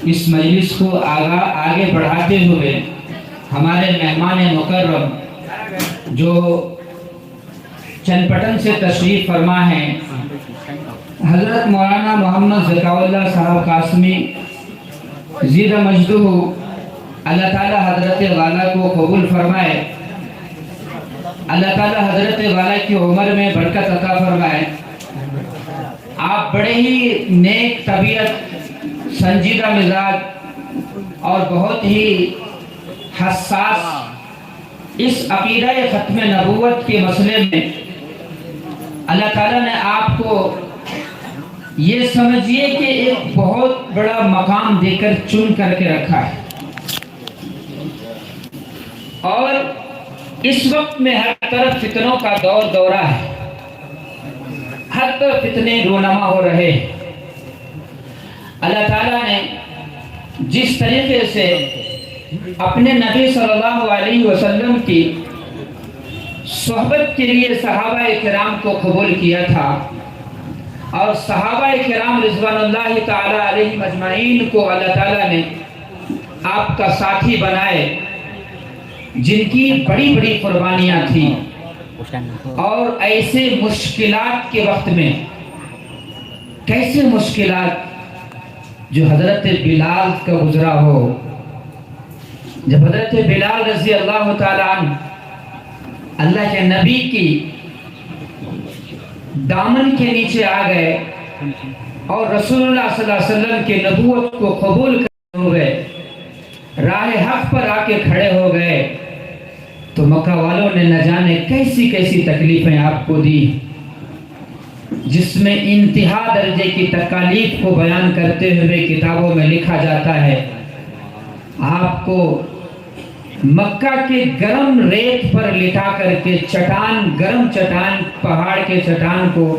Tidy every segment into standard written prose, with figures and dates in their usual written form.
اس مجلس کو آگے بڑھاتے ہوئے ہمارے مہمان مکرم جو چنپٹن سے تشریف فرما ہیں حضرت مولانا محمد ذکاء اللہ صاحب قاسمی زیدہ مجدہ، اللہ تعالی حضرت والا کو قبول فرمائے، اللہ تعالی حضرت والا کی عمر میں برکت عطا فرمائے۔ آپ بڑے ہی نیک طبیعت، سنجیدہ مزاج اور بہت ہی حساس اس عقیدہ ختم نبوت کے مسئلے میں اللہ تعالیٰ نے آپ کو یہ سمجھیے کہ ایک بہت بڑا مقام دے کر چن کر کے رکھا ہے، اور اس وقت میں ہر طرف فتنوں کا دورہ ہے، ہر طرف فتنے رونما ہو رہے ہیں۔ اللہ تعالیٰ نے جس طریقے سے اپنے نبی صلی اللہ علیہ وسلم کی صحبت کے لیے صحابہ کرام کو قبول کیا تھا، اور صحابہ کرام رضوان اللہ تعالی علیہ مجمعین کو اللہ تعالیٰ نے آپ کا ساتھی بنائے، جن کی بڑی بڑی قربانیاں تھیں، اور ایسے مشکلات کے وقت میں کیسے مشکلات جو حضرت بلال کا گزرا ہو، جب حضرت بلال رضی اللہ تعالیٰ عنہ اللہ کے نبی کی دامن کے نیچے آ گئے اور رسول اللہ صلی اللہ علیہ وسلم کے نبوت کو قبول کرتے ہوئے راہ حق پر آ کے کھڑے ہو گئے، تو مکہ والوں نے نہ جانے کیسی کیسی تکلیفیں آپ کو دی، جس میں انتہا درجے کی تکالیف کو بیان کرتے ہوئے کتابوں میں لکھا جاتا ہے۔ آپ کو مکہ کے گرم ریت پر لٹا کر کے گرم چٹان، پہاڑ کے چٹان کو،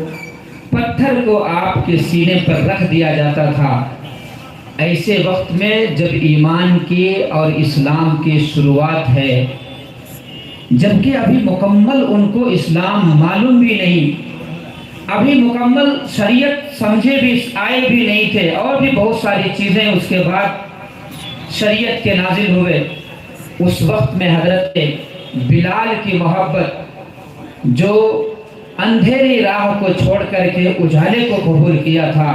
پتھر کو آپ کے سینے پر رکھ دیا جاتا تھا۔ ایسے وقت میں جب ایمان کی اور اسلام کی شروعات ہے، جبکہ ابھی مکمل ان کو اسلام معلوم بھی نہیں، ابھی مکمل شریعت سمجھے بھی آئے بھی نہیں تھے، اور بھی بہت ساری چیزیں اس کے بعد شریعت کے نازل ہوئے۔ اس وقت میں حضرت بلال کی محبت، جو اندھیری راہ کو چھوڑ کر کے اجالے کو قبول کیا تھا،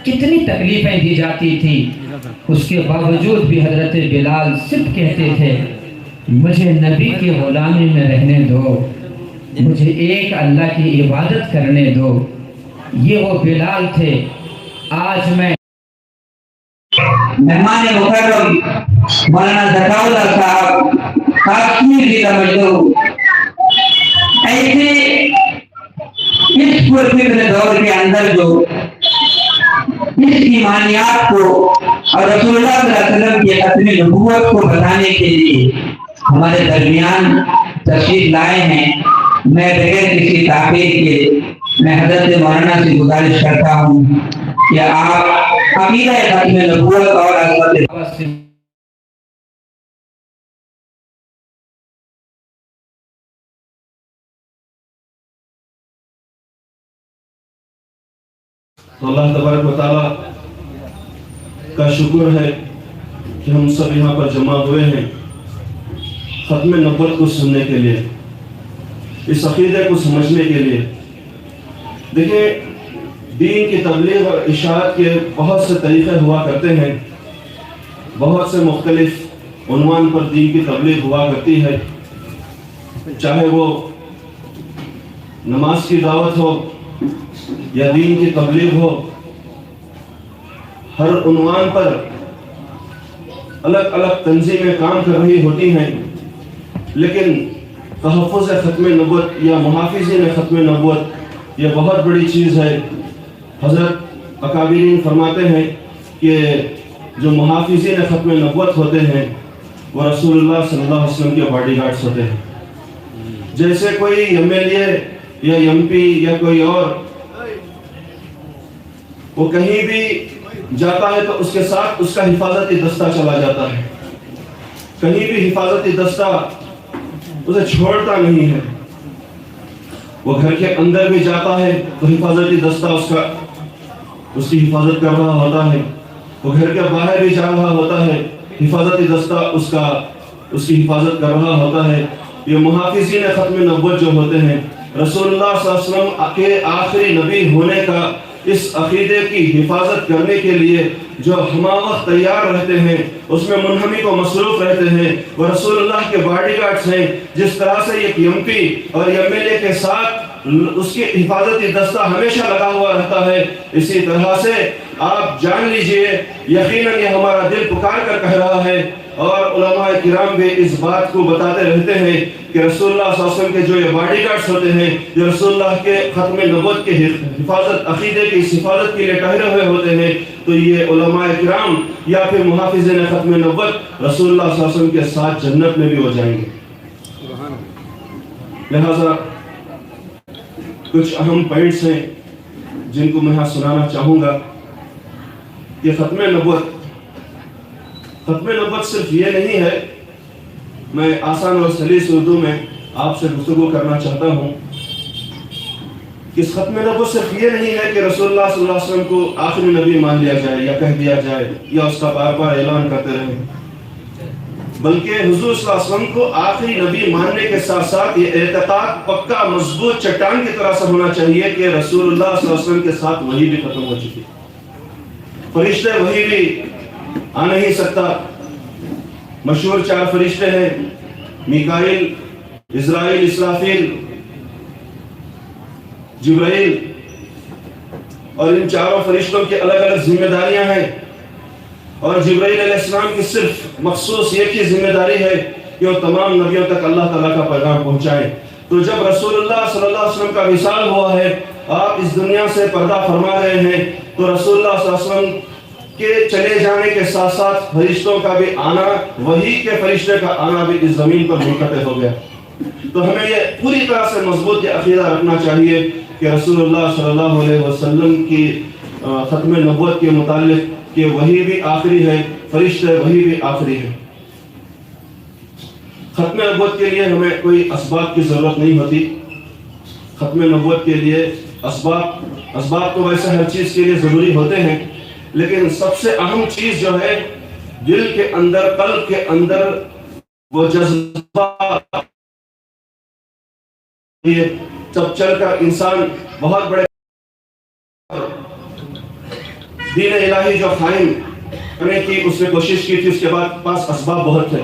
کتنی تکلیفیں دی جاتی تھی، اس کے باوجود بھی حضرت بلال صرف کہتے تھے مجھے نبی کی غلامی میں رہنے دو، مجھے ایک اللہ کی عبادت کرنے دو۔ یہ وہ بلال تھے۔ آج میں مہمان مکرم مولانا ذکاء اللہ صاحب قاسمی زیدہ مجدہ ایسے اس پرفتن دور کے اندر جو اس ایمانیات کو اور رسول اللہ صلی اللہ علیہ وسلم کی ختم نبوت کو بتانے کے لیے ہمارے درمیان تشریف لائے ہیں، میں بغیر کسی تاخیر کے میں حضرت مولانا سے گزارش کرتا ہوں کہ آپ عقیدہ ختم نبوت اور عظمت تو اللہ تبارک و تعالیٰ کا شکر ہے کہ ہم سب یہاں پر جمع ہوئے ہیں ختم نبوت کو سننے کے لیے، اس عقیدے کو سمجھنے کے لیے۔ دیکھیں، دین کی تبلیغ اور اشاعت کے بہت سے طریقے ہوا کرتے ہیں، بہت سے مختلف عنوان پر دین کی تبلیغ ہوا کرتی ہے، چاہے وہ نماز کی دعوت ہو یا دین کی تبلیغ ہو، ہر عنوان پر الگ الگ تنظیمیں کام کر رہی ہوتی ہیں، لیکن تحفظ ختم نبوت یا محافظین ختم نبوت یہ بہت بڑی چیز ہے۔ حضرت اکابرین فرماتے ہیں کہ جو محافظین ختم نبوت ہوتے ہیں وہ رسول اللہ صلی اللہ علیہ وسلم کے باڈی گارڈز ہوتے ہیں۔ جیسے کوئی ایم ایل اے یا ایم پی یا کوئی اور وہ کہیں بھی جاتا ہے تو اس کے ساتھ اس کا حفاظتی دستہ چلا جاتا ہے، کہیں بھی حفاظتی دستہ اسے چھوڑتا نہیں ہے۔ وہ گھر کے اندر بھی جاتا ہے تو حفاظتی دستہ اس کی حفاظت کر رہا ہوتا ہے، وہ گھر کے باہر بھی جا رہا ہوتا ہے، حفاظتی دستہ اس کی حفاظت کر رہا ہوتا ہے۔ یہ محافظین ختم نبوت جو ہوتے ہیں، رسول اللہ صلی اللہ علیہ وسلم کے آخری نبی ہونے کا اس عقیدے کی حفاظت کرنے کے لیے جو ہمہ وقت تیار رہتے ہیں، اس میں منہمک و مصروف رہتے ہیں، وہ رسول اللہ کے باڈی گارڈز ہیں۔ جس طرح سے ایک ایم پی اور ایم ایل اے کے ساتھ اس کی حفاظتی دستہ ہمیشہ لگا ہوا رہتا ہے، اسی طرح سے آپ جان لیجئے یقیناً یہ ہمارا دل پکار کر کہہ رہا ہے، اور علماء کرام بھی اس بات کو بتاتے رہتے ہیں کہ رسول اللہ صلی اللہ علیہ وسلم کے جو یہ باڈی گارڈز ہوتے ہیں، جو رسول اللہ کے ختم نبوت کے حفاظت، عقیدے کی اس حفاظت کے لیے ٹھہرے ہوئے ہوتے ہیں، تو یہ علماء کرام یا پھر محافظین ختم نبوت رسول اللہ صلی اللہ علیہ وسلم کے ساتھ جنت میں بھی ہو جائیں گے۔ لہذا کچھ اہم پوائنٹس ہیں جن کو میں یہاں سنانا چاہوں گا۔ یہ ختم نبوت صرف یہ نہیں ہے، میں آسان اور سلیس اردو میں آپ سے گفتگو کرنا چاہتا ہوں کہ اس ختم نبوت صرف یہ نہیں ہے کہ رسول اللہ صلی اللہ علیہ وسلم کو آخری نبی مان لیا جائے یا کہہ دیا جائے یا اس کا بار بار اعلان کرتے رہیں، بلکہ حضور صلی اللہ علیہ وسلم کو آخری نبی ماننے کے ساتھ ساتھ یہ اعتقاد پکا مضبوط چٹان کی طرح سے ہونا چاہیے کہ رسول اللہ صلی اللہ علیہ وسلم کے ساتھ وحی بھی ختم ہو چکی، فرشتے وحی بھی آ نہیں سکتا۔ مشہور 4 فرشتے ہیں، میکائیل، عزرائیل، اسرافیل، جبرائیل، اور ان چاروں فرشتوں کی الگ الگ ذمہ داریاں ہیں، اور جبرائیل علیہ السلام کی صرف مخصوص ایک ہی ذمہ داری ہے کہ وہ تمام نبیوں تک اللہ تعالیٰ کا پیغام پہنچائیں۔ تو جب رسول اللہ صلی اللہ علیہ وسلم کا وصال ہوا ہے، آپ اس دنیا سے پردہ فرما رہے ہیں، تو رسول اللہ صلی اللہ علیہ وسلم کے چلے جانے کے ساتھ ساتھ فرشتوں کا بھی آنا، وحی کے فرشتے کا آنا بھی اس زمین پر منقطع ہو گیا۔ تو ہمیں یہ پوری طرح سے مضبوط یہ عقیدہ رکھنا چاہیے کہ رسول اللہ صلی اللہ علیہ وسلم کی ختم نبوت کے متعلق کہ وحی بھی آخری ہے، فرشتے وحی بھی آخری ہے۔ ختم نبوت کے لیے ہمیں کوئی اسباب کی ضرورت نہیں ہوتی۔ ختم نبوت کے لیے اسباب تو ویسے ہر چیز کے لیے ضروری ہوتے ہیں، لیکن سب سے اہم چیز جو ہے دل کے اندر، قلب کے اندر وہ جذبہ، جب چل کر انسان بہت بڑے دین الہی جو قائم کرنے کی اس نے کوشش کی تھی، اس کے بعد پاس اسباب بہت تھے،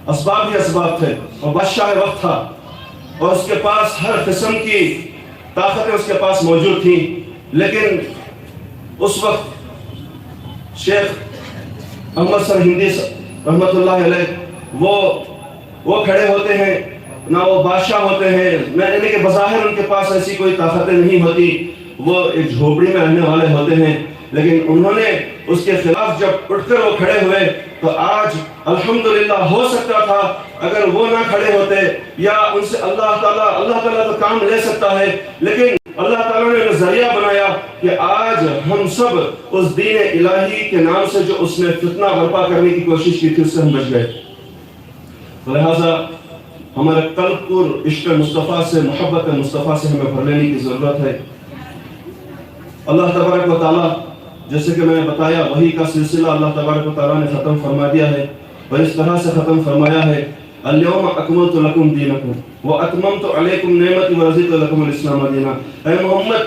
اسباب ہی اسباب تھے، اور بادشاہ وقت تھا، اور اس کے پاس ہر قسم کی طاقتیں اس کے پاس موجود تھیں، لیکن اس وقت شیخ احمد سرہندی رحمت اللہ علیہ وہ کھڑے ہوتے ہیں، نہ وہ بادشاہ ہوتے ہیں، یعنی کہ بظاہر ان کے پاس ایسی کوئی طاقتیں نہیں ہوتی، وہ ایک جھوپڑی میں رہنے والے ہوتے ہیں، لیکن انہوں نے اس کے خلاف جب اٹھ کر وہ کھڑے ہوئے تو آج الحمدللہ ہو سکتا تھا اگر وہ نہ کھڑے ہوتے یا ان سے اللہ تعالیٰ تو کام لے سکتا ہے، لیکن اللہ تعالیٰ نے ذریعہ بنایا کہ آج ہم سب اس دین الہی کے نام سے جو اس نے فتنہ برپا کرنے کی کوشش کی تھی اس سے ہم بچ گئے۔ لہٰذا ہمارے قلب کو عشق مصطفیٰ سے، محبت مصطفیٰ سے ہمیں بھر لینے کی ضرورت ہے۔ اللہ تبارک و تعالیٰ، جیسے کہ میں نے بتایا، وحی کا سلسلہ اللہ تبارک و تعالیٰ نے ختم فرما دیا ہے، اور اس طرح سے ختم فرمایا ہے، اليوم اکملت لکم دینکم واتممت علیکم نعمتی ورضیت لکم الاسلام دینا۔ اے محمد،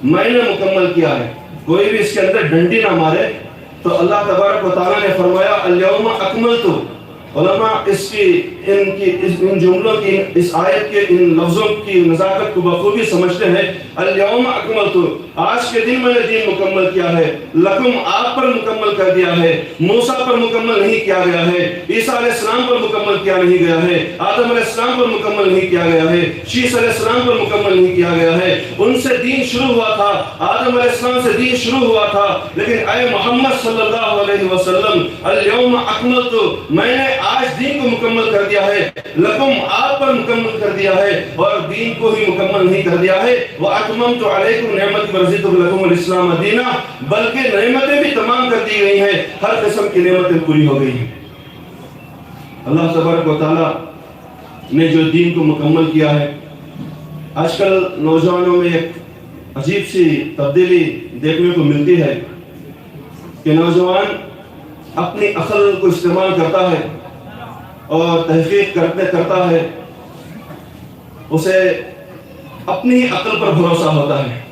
میں نے مکمل کیا ہے، کوئی بھی اس کے اندر ڈنڈی نہ مارے۔ تو اللہ تبارک و تعالیٰ نے فرمایا اليوم اکملت۔ علماء ان جملوں کی، اس آیت کے ان لفظوں کی نزاکت کو بخوبی سمجھتے ہیں۔ اليوم اکملت، آج کے دن میں نے دین مکمل کیا ہے، لکم، آپ پر مکمل کر دیا ہے، موسیٰ پر مکمل نہیں کیا گیا ہے، عیسیٰ علیہ السلام پر مکمل کیا نہیں گیا ہے، آدم علیہ السلام پر مکمل نہیں کیا گیا ہے، شیس علیہ السلام پر مکمل نہیں کیا گیا ہے۔ ان سے دین شروع ہوا تھا، آدم علیہ السلام سے دین شروع ہوا تھا، لیکن اے محمد صلی اللہ علیہ وسلم، اليوم اکملت، میں نے آج دین کو مکمل کر دیا ہے، لکم، آپ پر مکمل کر دیا ہے، اور دین کو ہی مکمل نہیں کر دیا ہے، وَأَتْمَمْتُ عَلَيْكُمْ نِعْمَتِي وَرَضِيتُ لَكُمُ الْإِسْلَامَ دِينًا، بلکہ نعمتیں بھی تمام کر دی گئی ہیں، ہر قسم کی نعمتیں پوری ہو گئی ہیں۔ اللہ تبارک و تعالیٰ نے جو دین کو مکمل کیا ہے، آج کل نوجوانوں میں ایک عجیب سی تبدیلی دیکھنے کو ملتی ہے کہ نوجوان اپنی عقل کو استعمال کرتا ہے اور تحقیق کرتا ہے، اسے اپنی عقل پر بھروسہ ہوتا ہے،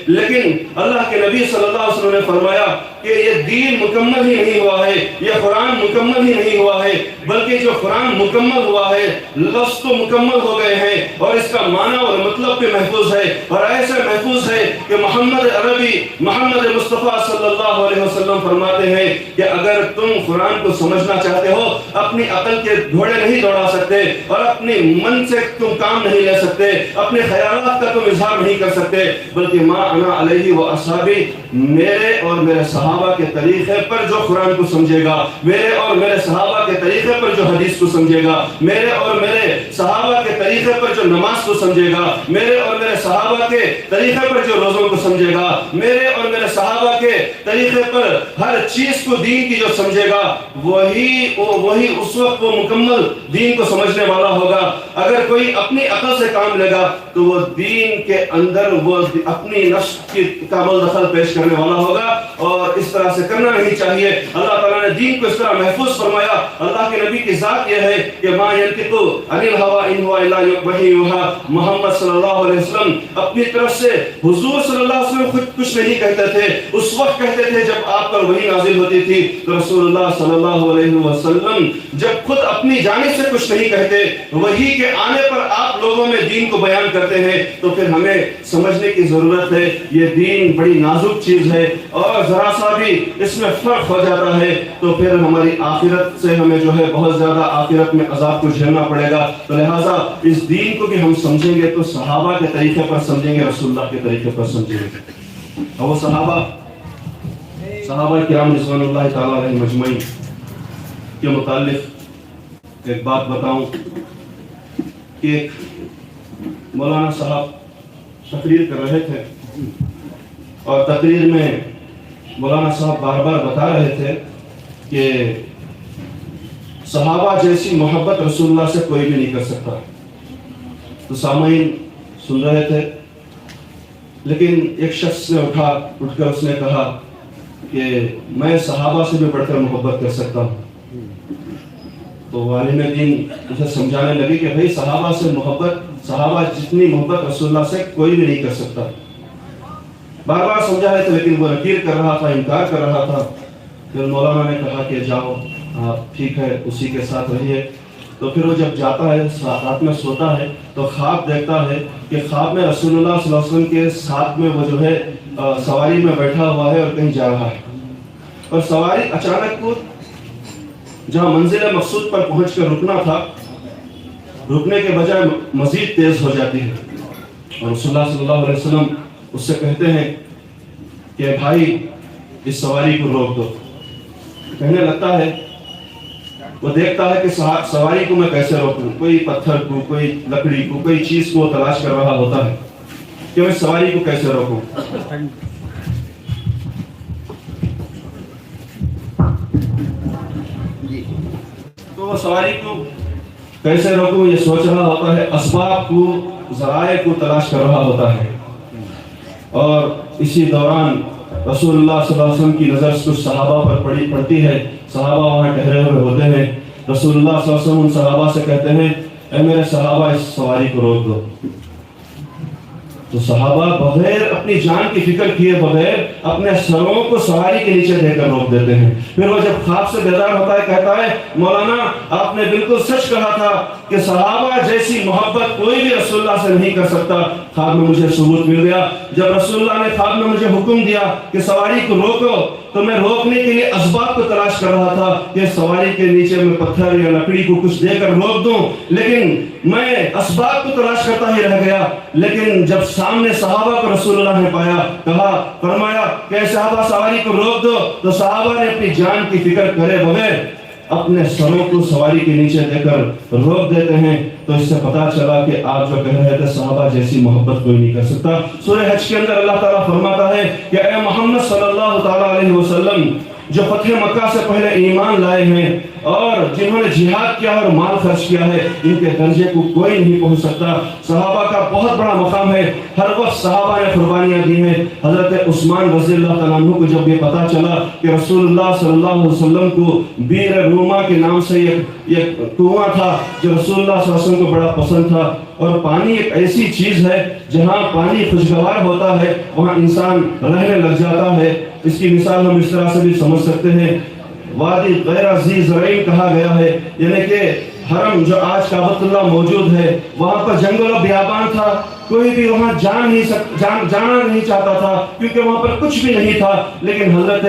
لیکن اللہ کے نبی صلی اللہ علیہ وسلم نے فرمایا کہ یہ دین مکمل ہی نہیں ہوا ہے، یہ قرآن مکمل ہی نہیں ہوا ہے، بلکہ جو قرآن مکمل ہوا ہے لفظ تو مکمل ہو گئے ہیں اور اس کا معنی اور مطلب بھی محفوظ ہے، اور ایسے محفوظ ہے کہ محمد عربی محمد مصطفیٰ صلی اللہ علیہ وسلم فرماتے ہیں کہ اگر تم قرآن کو سمجھنا چاہتے ہو، اپنی عقل کے گھوڑے نہیں دوڑا سکتے اور اپنے من سے تم کام نہیں لے سکتے، اپنے خیالات کا تم اظہار نہیں کر سکتے، بلکہ ما انا علیہ و اصحابی، میرے اور میرے صحابہ کے طریقے پر جو قرآن کو سمجھے گا، میرے اور میرے صحابہ کے طریقے پر جو حدیث کو سمجھے گا، میرے اور میرے صحابہ کے طریقے پر جو نماز کو سمجھے گا، میرے اور میرے صحابہ کے طریقے پر جو روزوں کو سمجھے گا، میرے اور میرے صحابہ کے طریقے پر ہر چیز کو دین کی جو سمجھے گا، وہی اس وقت وہ مکمل دین کو سمجھنے والا ہوگا۔ اگر کوئی اپنی عقل سے کام لے گا تو وہ دین کے اندر وہ اپنی نفس کی کامل دخل پیش کرنے والا ہوگا، اور اس طرح سے کرنا نہیں چاہیے۔ اللہ تعالیٰ نے دین کو اس طرح محفوظ فرمایا۔ اللہ کے نبی کی ذات یہ ہے کہ ما ينطق عن الهوى ان هو الا وحی یوحی، محمد صلی اللہ علیہ وسلم اپنی طرف سے حضور صلی اللہ علیہ وسلم خود کچھ نہیں کہتے تھے، اس وقت کہتے تھے جب آپ پر وحی نازل ہوتی تھی، تو رسول اللہ صلی اللہ علیہ وسلم جب خود اپنی جانب سے کچھ نہیں کہتے، وحی کے آنے پر آپ لوگوں میں دین کو بیان کرتے ہیں، تو پھر ہمیں سمجھنے کی ضرورت ہے یہ دین بڑی نازک چیز ہے، اور ذرا سا بھی اس میں فرق ہو جاتا ہے تو پھر ہماری آخرت سے ہمیں جو ہے بہت زیادہ آخرت میں عذاب کو جھیلنا پڑے گا۔ تو لہٰذا اس دین کو بھی ہم سمجھیں گے تو صحابہ کے طریقے پر سمجھیں گے، رسول اللہ کے طریقے پر سمجھیں گے۔ اور وہ صحابہ کرام رضوان اللہ تعالیٰ علیہ مجمعین کے متعلق ایک بات بتاؤں کہ ایک مولانا صاحب تقریر کر رہے تھے، اور تقریر میں مولانا صاحب بار بار بتا رہے تھے کہ صحابہ جیسی محبت رسول اللہ سے کوئی بھی نہیں کر سکتا۔ تو سامعین سن رہے تھے، لیکن ایک شخص نے اٹھ کر اس نے کہا کہ میں صحابہ سے بھی بڑھ کر محبت کر سکتا ہوں۔ تو عالم دین اسے سمجھانے لگے کہ بھائی صحابہ جتنی محبت رسول اللہ سے کوئی بھی نہیں کر سکتا۔ بار بار سمجھا رہے تھے لیکن وہ نکیر کر رہا تھا، انکار کر رہا تھا۔ پھر مولانا نے کہا کہ جاؤ آپ ٹھیک ہے اسی کے ساتھ رہیے۔ تو پھر وہ جب جاتا ہے رات میں سوتا ہے تو خواب دیکھتا ہے کہ خواب میں رسول اللہ صلی اللہ علیہ وسلم کے ساتھ میں وہ جو ہے سواری میں بیٹھا ہوا ہے اور کہیں جا رہا ہے، اور سواری اچانک کو جہاں منزل مقصود پر پہنچ کر رکنا تھا، رکنے کے بجائے مزید تیز ہو جاتی ہے، اور رسول اللہ صلی اللہ علیہ وسلم اس سے کہتے ہیں کہ بھائی اس سواری کو روک دو۔ کہنے لگتا ہے، وہ دیکھتا ہے کہ سواری کو میں کیسے روکوں، کوئی پتھر کو، کوئی لکڑی کو، کوئی چیز کو تلاش کر رہا ہوتا ہے کہ میں سواری کو کیسے روکوں۔ تو وہ سواری کو کیسے روکوں یہ سوچ رہا ہوتا ہے، اسباب کو، ذرائع کو تلاش کر رہا ہوتا ہے، اور اسی دوران رسول اللہ صلی اللہ علیہ وسلم کی نظر کچھ صحابہ پر پڑتی ہے۔ صحابہ وہاں ٹھہرے ہوئے ہوتے ہیں۔ رسول اللہ صلی اللہ علیہ وسلم ان صحابہ سے کہتے ہیں اے میرے صحابہ اس سواری کو روک دو۔ تو صحابہ بغیر اپنی جان کی فکر کیے بغیر اپنے سروں کو سواری کے نیچے دے کر روک دیتے ہیں۔ پھر وہ جب خواب سے بیدار ہوتا ہے کہتا ہے مولانا آپ نے بالکل سچ کہا تھا کہ صحابہ جیسی محبت کوئی بھی رسول اللہ سے نہیں کر سکتا۔ خواب میں مجھے ثبوت مل گیا۔ جب رسول اللہ نے خواب میں مجھے حکم دیا کہ سواری کو روکو تو میں روکنے کے لیے اسباب کو تلاش کر رہا تھا کہ سواری کے نیچے میں پتھر یا لکڑی کو کچھ دے کر روک دوں، لیکن میں اسباب کو تلاش کرتا ہی رہ گیا۔ لیکن جب سامنے صحابہ کو رسول اللہ نے پایا، کہا فرمایا کہ صحابہ سواری کو روک دو، تو صحابہ نے اپنی جان کی فکر کرے بغیر اپنے سروں کو سواری کے نیچے دے کر روک دیتے ہیں۔ تو اس سے پتا چلا کہ آپ جو کہہ رہے تھے صحابہ جیسی محبت کوئی نہیں کر سکتا۔ سورہ حج کے اندر اللہ تعالیٰ فرماتا ہے کہ اے محمد صلی اللہ تعالیٰ علیہ وسلم جو فتح مکہ سے پہلے ایمان لائے ہیں اور جنہوں نے جہاد کیا اور مال خرچ کیا ہے، ان کے درجے کو کوئی نہیں پہنچ سکتا۔ صحابہ کا بہت بڑا مقام ہے، ہر وقت صحابہ نے قربانیاں دی ہیں۔ حضرت عثمان رضی اللہ تعالیٰ عنہ کو جب یہ پتا چلا کہ رسول اللہ صلی اللہ علیہ وسلم کو بیر روما کے نام سے ایک کنواں تھا جو رسول اللہ صلی اللہ علیہ وسلم کو بڑا پسند تھا، اور پانی ایک ایسی چیز ہے جہاں پانی خوشگوار ہوتا ہے وہاں انسان رہنے لگ جاتا ہے۔ اس کی مثال ہم اس طرح سے بھی سمجھ سکتے ہیں، وادی غیر ذی زرعین کہا گیا ہے، یعنی کہ حرم جو آج کعبۃ اللہ موجود ہے وہاں پر جنگل و بیابان تھا، کوئی بھی وہاں جانا نہیں چاہتا تھا کیونکہ وہاں پر کچھ بھی نہیں تھا، لیکن حضرت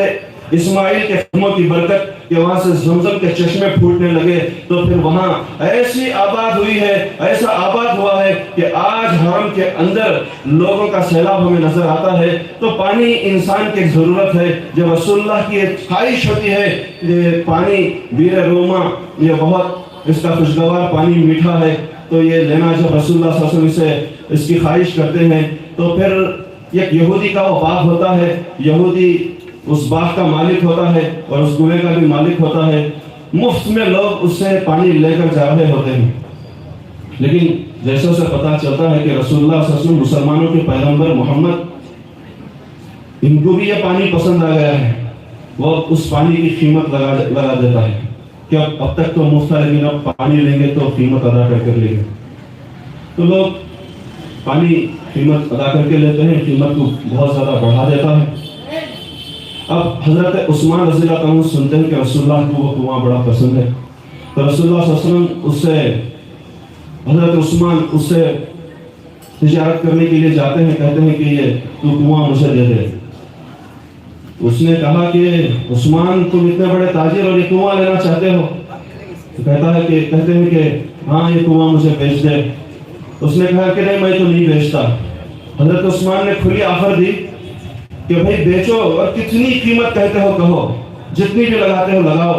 اسماعیل کے قدموں کی برکت کہ وہاں سے زمزم کے چشمے پھوٹنے لگے تو پھر وہاں ایسی آباد ہوئی ہے، ایسا آباد ہوا ہے کہ آج حرم کے اندر لوگوں کا سیلاب ہمیں نظر آتا ہے۔ تو پانی انسان کی ایک ضرورت ہے، جب رسول اللہ کی ایک خواہش ہوتی ہے کہ پانی بیر روما یہ بہت اس کا خوشگوار پانی میٹھا ہے تو یہ لینا، جب رسول اللہ صلی اللہ علیہ وسلم سے اس کی خواہش کرتے ہیں تو پھر ایک یہودی کا وہ باغ ہوتا ہے، یہودی اس باغ کا مالک ہوتا ہے اور اس کنویں کا بھی مالک ہوتا ہے، مفت میں لوگ اس سے پانی لے کر جا رہے ہوتے ہیں۔ لیکن جیسے اسے پتا چلتا ہے کہ رسول اللہ صلی اللہ علیہ وسلم مسلمانوں کے پیغمبر محمد، ان کو بھی یہ پانی پسند آ گیا ہے، وہ اس پانی کی قیمت لگا دیتا ہے کہ اب تک تو مفت ہے لیکن اب پانی لیں گے تو قیمت ادا کر لیں گے۔ تو لوگ پانی قیمت ادا کر کے لیتے ہیں، قیمت کو بہت زیادہ بڑھا دیتا ہے۔ اب حضرت عثمان رضی اللہ عنہ سنتے ہیں کہ رسول اللہ کو وہ کنواں بڑا پسند ہے، تو رسول اللہ صلی اللہ علیہ وسلم حضرت عثمان اس سے تجارت کرنے کے لیے جاتے ہیں، کہتے ہیں کہ یہ تو کنواں مجھے دے دے۔ اس نے کہا کہ عثمان تم اتنے بڑے تاجر اور یہ کنواں لینا چاہتے ہو؟ تو کہتے ہیں کہ ہاں یہ کنواں مجھے بیچ دے۔ اس نے کہا کہ نہیں میں تو نہیں بیچتا۔ حضرت عثمان نے کھلی آفر دی کہ بھائی بیچو اور کتنی قیمت کہتے ہو کہو، جتنی بھی لگاتے ہو لگاؤ،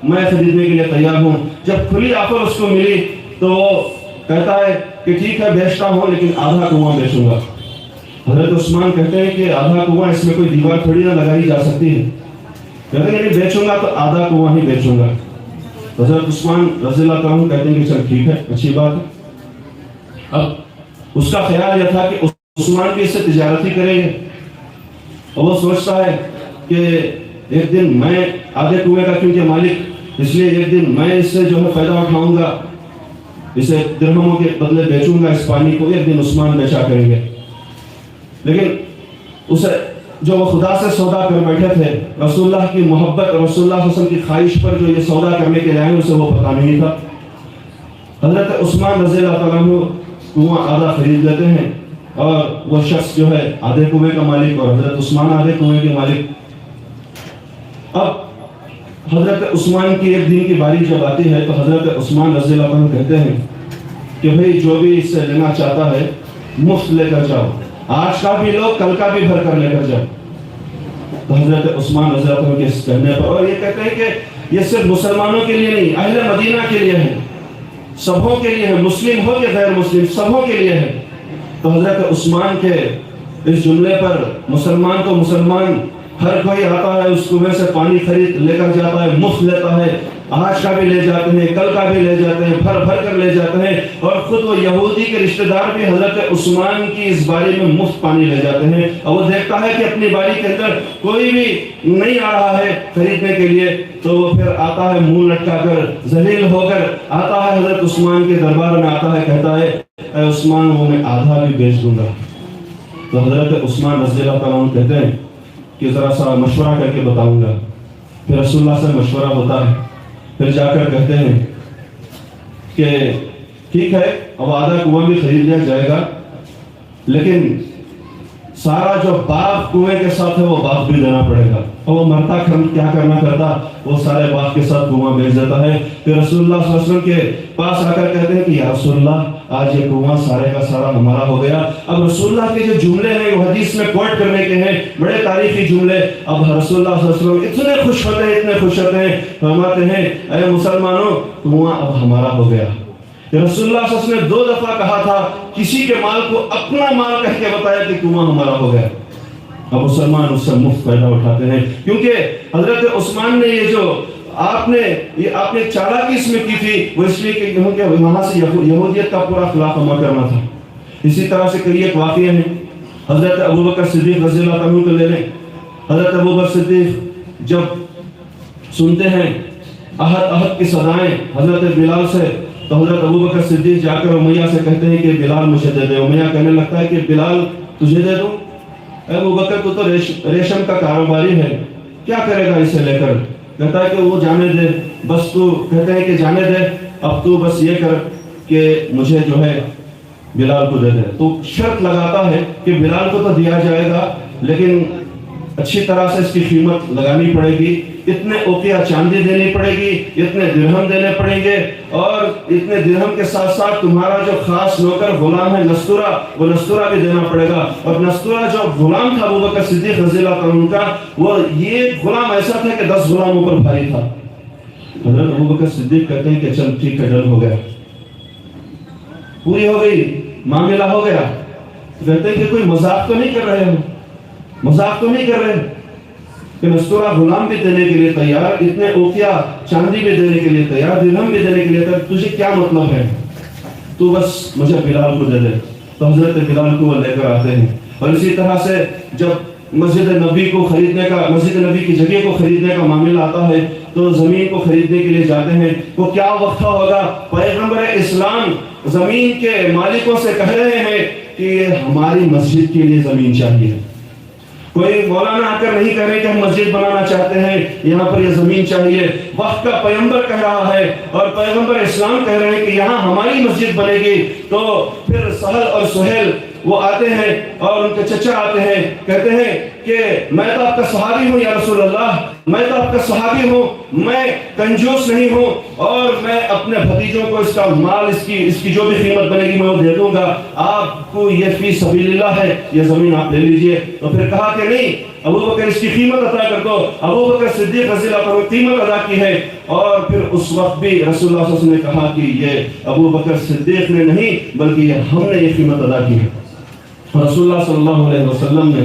میں خریدنے کے لیے تیار ہوں۔ جب کھلی آفر اس کو ملی تو وہ کہتا ہے کہ ٹھیک ہے بیچتا ہوں لیکن آدھا کنواں بیچوں گا۔ حضرت عثمان کہتے ہیں کہ آدھا کنواں، اس میں کوئی دیوار تھوڑی نہ لگائی جا سکتی ہے، کہتے ہیں کہ بیچوں گا تو آدھا کنواں ہی بیچوں گا۔ حضرت عثمان رضی اللہ عنہ کہتے ہیں کہ چل ٹھیک ہے، اچھی بات ہے۔ اب اس کا خیال یہ تھا کہ عثمان بھی اس سے تجارت ہی کریں گے، اور وہ سوچتا ہے کہ ایک دن میں آدھے کنویں کا کیونکہ مالک، اس لیے ایک دن میں اس سے جو ہے فائدہ اٹھاؤں گا، اسے درہموں کے بدلے بیچوں گا، اس پانی کو ایک دن عثمان بیچا کریں گے۔ لیکن اسے جو وہ خدا سے سودا کر بیٹھے تھے، رسول اللہ کی محبت اور رسول اللہ صلی اللہ علیہ وسلم کی خواہش پر جو یہ سودا کرنے کے لیے آئے اسے وہ پتہ نہیں تھا۔ حضرت عثمان رضی اللہ تعالیٰ عنہ کنواں آدھا خرید لیتے ہیں اور وہ شخص جو ہے آدھے کنویں کا مالک اور حضرت عثمان آدھے کنویں کے مالک۔ اب حضرت عثمان کی ایک دن کی باری جب آتی ہے تو حضرت عثمان رضی اللہ عنہ کہتے ہیں کہ بھئی جو بھی اس سے لینا چاہتا ہے مفت لے کر جاؤ، آج کا بھی لو کل کا بھی بھر کر لے کر جاؤ۔ تو حضرت عثمان رضی اللہ عنہ کے اس کہنے پر، اور یہ کہتے ہیں کہ یہ صرف مسلمانوں کے لیے نہیں، اہل مدینہ کے لیے ہے، سبوں کے لیے ہے، مسلم ہو یا غیر مسلم سبوں کے لیے ہے۔ تو حضرت عثمان کے اس جملے پر مسلمان تو مسلمان ہر کوئی آتا ہے اس کنویں سے پانی خرید لے کر جاتا ہے، مفت لیتا ہے، آج کا بھی لے جاتے ہیں، کل کا بھی لے جاتے ہیں، بھر بھر کر لے جاتے ہیں، اور خود وہ یہودی کے رشتہ دار بھی حضرت عثمان کی اس باری میں مفت پانی لے جاتے ہیں، اور وہ دیکھتا ہے کہ اپنی باری کے اندر کوئی بھی نہیں آ رہا ہے خریدنے کے لیے تو وہ پھر آتا ہے منہ لٹکا کر، ذلیل ہو کر آتا ہے حضرت عثمان کے دربار میں، آتا ہے کہتا ہے اے عثمان وہ میں آدھا بھی بیچ دوں گا۔ تو حضرت عثمان رضی اللہ تعالیٰ عنہ کہتے ہیں کہ ذرا سا مشورہ کر کے بتاؤں گا۔ پھر رسول اللہ سے مشورہ ہوتا ہے، پھر جا کر کہتے ہیں کہ ٹھیک ہے اب آدھا کنواں بھی خرید لیا جائے گا، لیکن سارا جو باغ کنویں کے ساتھ ہے وہ باغ بھی دینا پڑے گا۔ اور وہ مرتا کیا کرنا کرتا، وہ سارے باغ کے ساتھ کنواں بیچ دیتا ہے۔ پھر رسول اللہ صلی اللہ علیہ وسلم کے پاس آ کر کہتے ہیں کہ یا رسول اللہ آج یہ کنواں سارے کا سارا ہمارا ہو گیا۔ اب رسول اللہ کے جو جملے ہیں وہ حدیث میں کوٹ کرنے کے ہیں، بڑے تاریخی جملے۔ اب رسول اللہ صلی اللہ علیہ وسلم اتنے خوش ہوتے ہیں، اتنے خوش ہوتے ہیں، فرماتے ہیں اے مسلمانوں کنواں اب ہمارا ہو گیا۔ رسول اللہ صلی اللہ علیہ وسلم نے 2 دفعہ کہا تھا، کسی کے مال کو اپنا مال کہہ کے بتایا کہ کنواں ہمارا ہو گیا۔ اب مسلمان اس سے مفت فائدہ اٹھاتے ہیں، کیونکہ حضرت عثمان نے یہ جو آپ نے چالاکی اس میں کی تھی، وہ اس لیے کہ وہاں سے یہودیت کا پورا خلاف عمل کرنا تھا۔ اسی طرح سے کئی ایک واقعے ہیں، حضرت ابوبکر صدیق رضی اللہ عنہ کو لے لیں۔ حضرت ابوبکر صدیق جب سنتے ہیں احد کی صدائیں حضرت بلال سے، تو حضرت ابوبکر صدیق جا کر امیہ سے کہتے ہیں کہ بلال مجھے دے دے۔ امیہ کہنے لگتا ہے کہ بلال تجھے دے دوں؟ اے ابوبکر تو ریشم کا کاروباری ہے، کیا کرے گا اسے لے کر؟ کہتا ہے کہ وہ جانے دے، بس تو کہتے ہیں کہ جانے دے، اب تو بس یہ کر کہ مجھے جو ہے بلال کو دے دے۔ تو شرط لگاتا ہے کہ بلال کو تو دیا جائے گا، لیکن اچھی طرح سے اس کی قیمت لگانی پڑے گی، اتنے اوقیہ چاندی دینی پڑے گی، اتنے درہم دینے پڑیں گے، اور اتنے درہم کے ساتھ ساتھ تمہارا جو خاص نوکر غلام ہے نستورہ، وہ نستورہ بھی دینا پڑے گا۔ اور نستورہ جو غلام تھا ابوبکر صدیق رضی اللہ عنہ کا، وہ یہ غلام ایسا تھا کہ 10 غلاموں پر بھاری تھا۔ حضرت ابوبکر صدیق کہتے ہیں کہ چل ٹھیک ہے، ڈن ہو گیا، پوری ہو گئی، معاملہ ہو گیا۔ کہتے ہیں کہ کوئی مذاق تو نہیں کر رہے ہو، مذاق تو نہیں کر رہے کہ نستورہ غلام بھی دینے کے لیے تیار، اتنے اوقیہ چاندی بھی دینے کے لیے تیار، درہم بھی دینے کے لیے تیار، تجھے کیا مطلب ہے؟ تو بس مجھے بلال کو دے دے۔ تو حضرت بلال کو وہ لے کر آتے ہیں۔ اور اسی طرح سے جب مسجد نبی کو خریدنے کا، مسجد نبی کی جگہ کو خریدنے کا معاملہ آتا ہے، تو زمین کو خریدنے کے لیے جاتے ہیں۔ وہ کیا وقت ہوگا، پیغمبر اسلام زمین کے مالکوں سے کہہ رہے ہیں کہ ہماری مسجد کے لیے زمین چاہیے۔ کوئی مولانا آ کر نہیں کہہ رہے کہ ہم مسجد بنانا چاہتے ہیں، یہاں پر یہ زمین چاہیے۔ وقت کا پیغمبر کہہ رہا ہے، اور پیغمبر اسلام کہہ رہے ہیں کہ یہاں ہماری مسجد بنے گی۔ تو پھر سہل اور سہیل وہ آتے ہیں، اور ان کے چچا آتے ہیں، کہتے ہیں کہ میں تو آپ کا صحابی ہوں یا رسول اللہ، میں تو آپ کا صحابی ہوں، میں کنجوس نہیں ہوں، اور میں اپنے بھتیجوں کو اس کا مال، اس کی جو بھی قیمت بنے گی میں وہ دے دوں گا، آپ کو یہ فی سبیل اللہ ہے، یہ زمین آپ لے لیجئے۔ تو پھر کہا کہ نہیں، ابوبکر اس کی قیمت عطا کر دو۔ ابوبکر صدیق رضی اللہ عنہ قیمت ادا کی ہے، اور پھر اس وقت بھی رسول اللہ صلی اللہ علیہ وسلم نے کہا کہ یہ ابوبکر صدیق نے نہیں بلکہ یہ ہم نے یہ قیمت ادا کی ہے۔ رسول اللہ صلی اللہ علیہ وسلم نے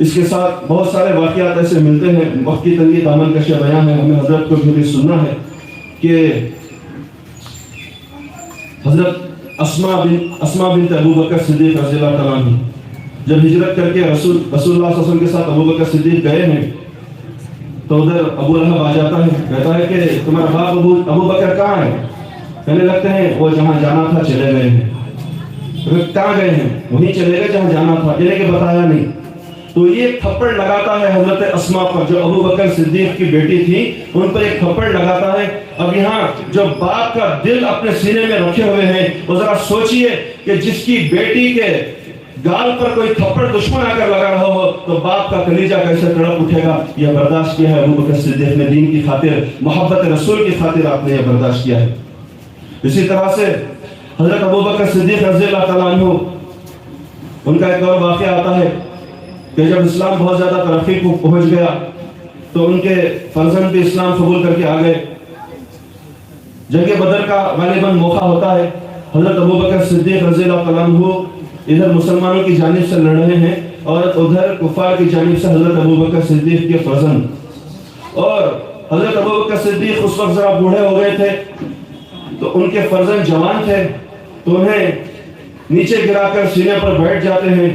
اس کے ساتھ بہت سارے واقعات ایسے ملتے ہیں، وقت کی تنگی دامن کش بیان ہے، ہمیں حضرت کو بھی سننا ہے کہ حضرت اسماء بنت ابوبکر صدیق رضی اللہ تعالیٰ عنہ جب ہجرت کر کے رسول اللہ صلی اللہ علیہ وسلم کے ساتھ ابوبکر صدیق گئے ہیں، تو ادھر ابو لہب آ جاتا ہے، کہتا ہے کہ تمہارا باپ ابوبکر کہاں ہے؟ کہنے لگتے ہیں وہ جہاں جانا تھا چلے گئے ہیں۔ کہاں گئے ہیں؟ وہیں چلے گئے جہاں جانا تھا، یعنی کہ بتایا نہیں۔ تو یہ تھپڑ لگاتا ہے حضرت اسماء پر، جو ابوبکر صدیق کی بیٹی تھی، ان پر ایک تھپڑ لگاتا ہے۔ اب یہاں جو باپ کا دل اپنے سینے میں رکھے ہوئے ہیں، وہ ذرا سوچئے کہ جس کی بیٹی کے گال پر کوئی تھپڑ دشمن آ کر لگا رہا ہو تو باپ کا کلیجہ کیسے تڑپ اٹھے گا۔ یہ برداشت کیا ہے ابوبکر صدیق نے، دین کی خاطر، محبت رسول کی خاطر آپ نے یہ برداشت کیا ہے۔ اسی طرح سے حضرت ابوبکر صدیق رضی اللہ تعالیٰ عنہ، ان کا ایک اور واقعہ آتا ہے کہ جب اسلام بہت زیادہ ترقی کو پہنچ گیا تو ان کے فرزند بھی اسلام قبول کر کے آ گئے۔ جنگ بدر کا غالباً موقع ہوتا ہے، حضرت ابوبکر صدیق رضی اللہ تعالیٰ عنہ ادھر مسلمانوں کی جانب سے لڑ رہے ہیں، اور ادھر کفار کی جانب سے حضرت ابوبکر صدیق کے فرزند، اور حضرت ابوبکر صدیق اس وقت ذرا بوڑھے ہو گئے تھے، تو ان کے فرزند جوان تھے، تو انہیں نیچے گرا کر سینے پر بیٹھ جاتے ہیں،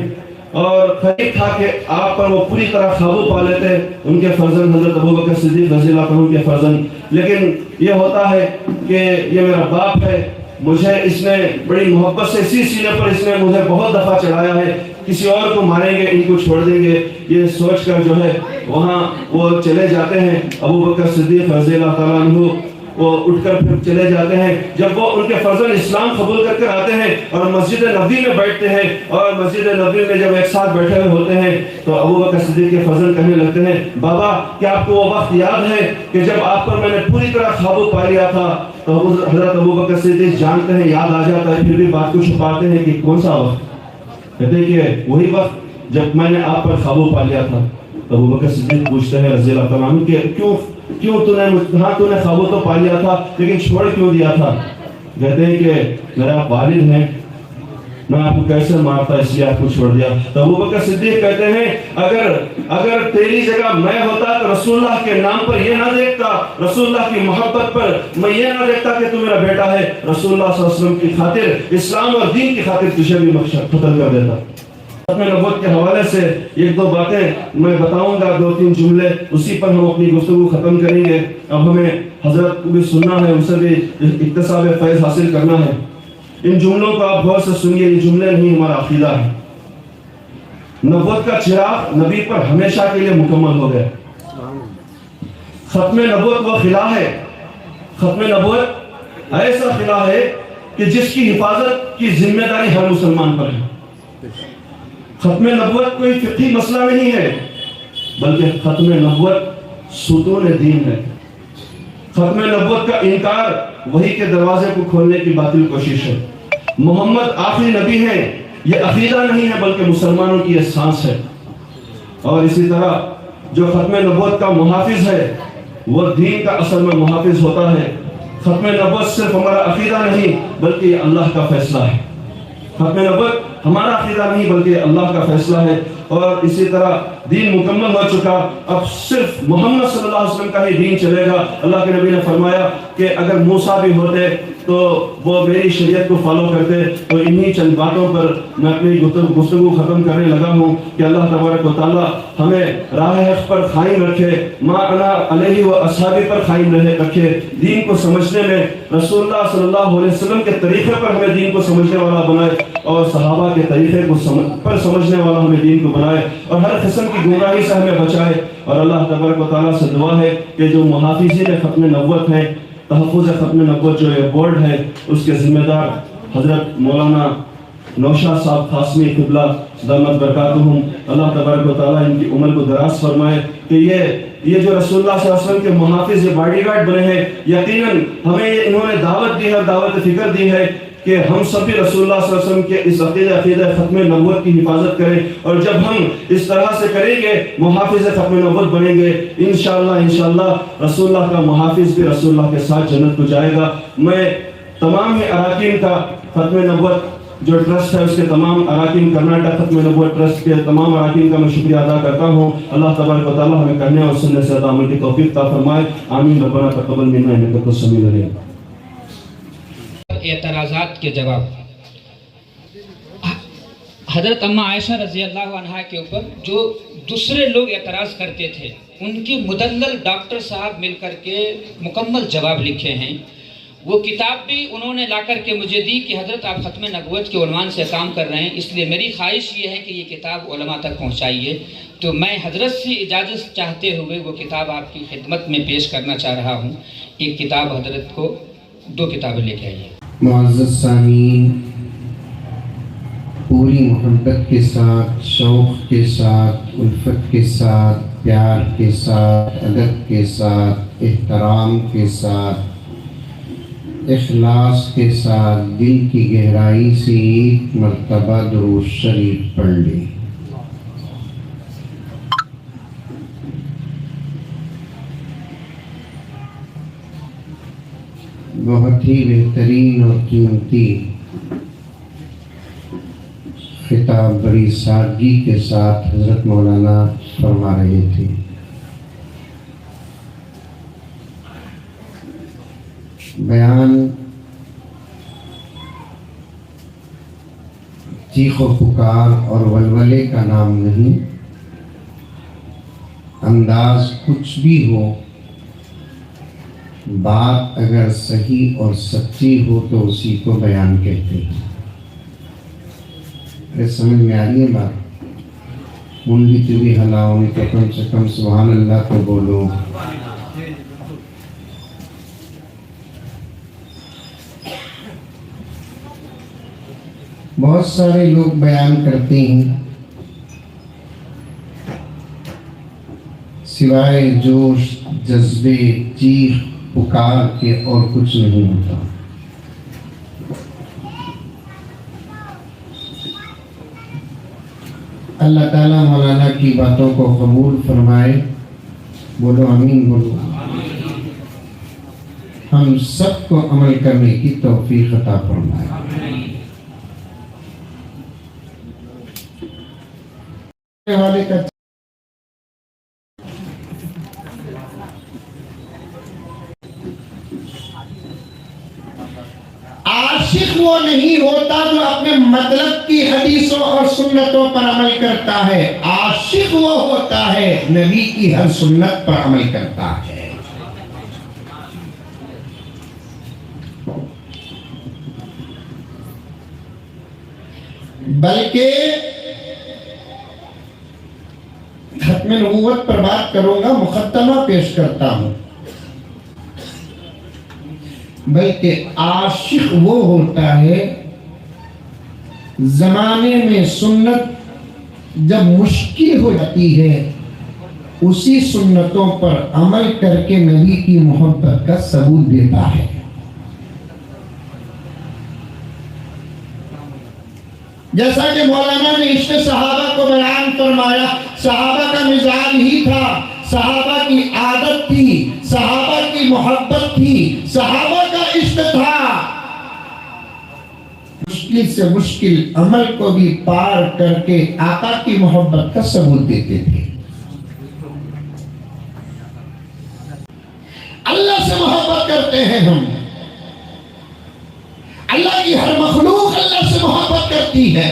اور قریب تھا کہ آپ پر وہ پوری طرح قابو پا لیتے ان کے فرزند حضرت ابوبکر صدیق رضی اللہ عنہ کے فرزند۔ لیکن یہ ہوتا ہے کہ یہ میرا باپ ہے، مجھے اس نے بڑی محبت سے اسی سینے پر اس نے مجھے بہت دفعہ چڑھایا ہے، کسی اور کو ماریں گے، ان کو چھوڑ دیں گے، یہ سوچ کر جو ہے وہاں وہ چلے جاتے ہیں۔ ابوبکر صدیق رضی اللہ تعالیٰ عنہ وہ اٹھ کر پھر چلے جاتے ہیں۔ جب وہ ان کے فرزند اسلام قبول کر آتے ہیں اور مسجد نبی میں بیٹھتے ہیں، اور مسجد نبی میں جب ایک ساتھ بیٹھے ہوئے ہوتے ہیں تو ابوبکر صدیق کے فرزند کہنے لگتے ہیں، بابا کیا آپ کو وہ وقت یاد ہے کہ جب آپ پر میں نے پوری طرح قابو پا لیا تھا؟ تو حضرت ابوبکر صدیق جانتے ہیں، یاد آ جاتا ہے، پھر بھی بات کو چھپاتے ہیں کہ کون سا وقت؟ کہتے ہیں کہ وہی وقت جب میں نے آپ پر قابو پا لیا تھا۔ تو ابوبکر صدیق پوچھتے ہیں رضی اللہ تعالیٰ عنہ کہ کیوں تو نے قابو تو پا لیا تھا لیکن چھوڑ کیوں دیا تھا؟ کہتے ہیں کہ میرا والد ہے، میں آپ کو کیسے مارتا اس لیے آپ کو چھوڑ دیا. تو ابوبکر صدیق کہتے ہیں اگر تیری جگہ میں ہوتا تو رسول اللہ کے نام پر یہ نہ دیکھتا, رسول اللہ کی محبت پر میں یہ نہ دیکھتا کہ تو میرا بیٹا ہے, رسول اللہ صلی اللہ علیہ وسلم کی خاطر, اسلام اور دین کی خاطر تجھے بھی قتل کر دیتا. ختم نبوت کے حوالے سے ایک دو باتیں میں بتاؤں گا, 2-3 جملے, اسی پر ہم اپنی گفتگو ختم کریں گے. اب ہمیں حضرت کو بھی سننا ہے, ان سے بھی اکتساب فیض حاصل کرنا ہے. ان جملوں کو آپ غور سے سنیے, یہ جملے نہیں ہمارا عقیدہ ہے. نبوت کا چراغ نبی پر ہمیشہ کے لیے مکمل ہو گیا. ختم نبوت وہ خلا ہے, ختم نبوت ایسا خلا ہے کہ جس کی حفاظت کی ذمہ داری ہر مسلمان پر ہے. ختم نبوت کوئی فقہی مسئلہ نہیں ہے, بلکہ ختم نبوت ستون دین ہے. ختم نبوت کا انکار وحی کے دروازے کو کھولنے کی باطل کوشش ہے. محمد آخری نبی ہے, یہ عقیدہ نہیں ہے بلکہ مسلمانوں کی احساس ہے. اور اسی طرح جو ختم نبوت کا محافظ ہے وہ دین کا اصل میں محافظ ہوتا ہے. ختم نبوت صرف ہمارا عقیدہ نہیں بلکہ یہ اللہ کا فیصلہ ہے. ختم نبوت ہمارا عقیدہ نہیں بلکہ اللہ کا فیصلہ ہے. اور اسی طرح دین مکمل ہو چکا, اب صرف محمد صلی اللہ علیہ وسلم کا ہی دین چلے گا. اللہ کے نبی نے فرمایا کہ اگر موسیٰ بھی ہوتے تو وہ میری شریعت کو فالو کرتے. تو انہی چند باتوں پر میں اپنی گفتگو ختم کرنے لگا ہوں کہ اللہ تبارک و تعالی ہمیں راہ حق پر قائم رکھے, ما انا علیہ و اصحابی پر قائم رکھے. دین کو سمجھنے میں رسول اللہ صلی اللہ علیہ وسلم کے طریقے پر ہمیں دین کو سمجھنے والا بنائے, اور صحابہ کے طریقے پر سمجھنے والا ہمیں دین کو بنائے, اور ہر قسم کی گمراہی سے ہمیں بچائے. اور اللہ تبارک و تعالیٰ سے دعا ہے کہ جو محافظین ختم نبوت ہیں, تحفظ ختم نبوت جو یہ بورڈ ہے, اس کے ذمہ دار حضرت مولانا نوشاد صاحب قاسمی قبلہ دامت برکاتہم, اللہ تبارک و تعالیٰ ان کی عمر کو دراز فرمائے کہ یہ جو رسول اللہ صلی اللہ علیہ وسلم کے محافظ, یہ باڈی گارڈ بنے ہیں. یقیناً ہمیں انہوں نے دعوت دی ہے, دعوت فکر دی ہے کہ ہم سب بھی رسول اللہ صلی اللہ علیہ وسلم کے اس عقیدہ ختم نبوت کی حفاظت کریں. اور جب ہم اس طرح سے کریں گے محافظ ختم نبوت بنیں گے, انشاءاللہ رسول اللہ کا محافظ بھی رسول اللہ کے ساتھ جنت کو جائے گا. میں تمام ہی اراکین کا ختم نبوت جو ٹرسٹ ہے اس کے تمام اراکین, کرناٹک ختم نبوت ٹرسٹ کے تمام اراکین کا میں شکریہ ادا کرتا ہوں. اللہ تبارک و تعالیٰ ہمیں کرنے اور سننے سے عمل کی توفیق عطا فرمائے. آمین. ربنا تقبل منا انک انت السمیع العلیم. اعتراضات کے جواب. حضرت اماں عائشہ رضی اللہ عنہا کے اوپر جو دوسرے لوگ اعتراض کرتے تھے, ان کی مدلل ڈاکٹر صاحب مل کر کے مکمل جواب لکھے ہیں. وہ کتاب بھی انہوں نے لا کر کے مجھے دی کہ حضرت آپ ختم نبوت کے عنوان سے کام کر رہے ہیں, اس لیے میری خواہش یہ ہے کہ یہ کتاب علماء تک پہنچائیے. تو میں حضرت سے اجازت چاہتے ہوئے وہ کتاب آپ کی خدمت میں پیش کرنا چاہ رہا ہوں. ایک کتاب حضرت کو 2 کتابیں لے کے آئیے. معزز سامعین, پوری محبت کے ساتھ, شوق کے ساتھ, الفت کے ساتھ, پیار کے ساتھ, ادب کے ساتھ, احترام کے ساتھ, اخلاص کے ساتھ, دل کی گہرائی سے ایک مرتبہ درود شریف پڑھ لیں. بہت ہی بہترین اور قیمتی خطاب بڑی سادگی کے ساتھ حضرت مولانا فرما رہے تھے. بیان چیخ و پکار اور ولولے کا نام نہیں, انداز کچھ بھی ہو, بات اگر صحیح اور سچی ہو تو اسی کو بیان کہتے ہیں. سمجھ میں آ رہی ہے بات؟ منڈی تیوی ہلاؤ نہیں تو کم سے کم سبحان اللہ تو بولو. بہت سارے لوگ بیان کرتے ہیں, سوائے جوش, جذبے, چیخ پکار کے اور کچھ نہیں ہوتا. اللہ تعالیٰ مولانا کی باتوں کو قبول فرمائے. بولو آمین. بولو. ہم سب کو عمل کرنے کی توفیق عطا فرمائے. والے کا عاشق وہ نہیں ہوتا جو اپنے مطلب کی حدیثوں اور سنتوں پر عمل کرتا ہے، عاشق وہ ہوتا ہے نبی کی ہر سنت پر عمل کرتا ہے۔ بلکہ ختم نبوت پر بات کروں گا، مقدمہ پیش کرتا ہوں، بلکہ عاشق وہ ہوتا ہے زمانے میں سنت جب مشکل ہو جاتی ہے اسی سنتوں پر عمل کر کے نبی کی محبت کا ثبوت دیتا ہے۔ جیسا کہ مولانا نے عشق صحابہ کو بیان فرمایا، صحابہ کا مزاج ہی تھا، صحابہ کی عادت تھی، صحابہ کی محبت تھی، صحابہ کا عشق تھا، مشکل سے مشکل عمل کو بھی پار کر کے آقا کی محبت کا ثبوت دیتے تھے۔ اللہ سے محبت کرتے ہیں ہم، اللہ کی ہر مخلوق اللہ سے محبت کرتی ہے،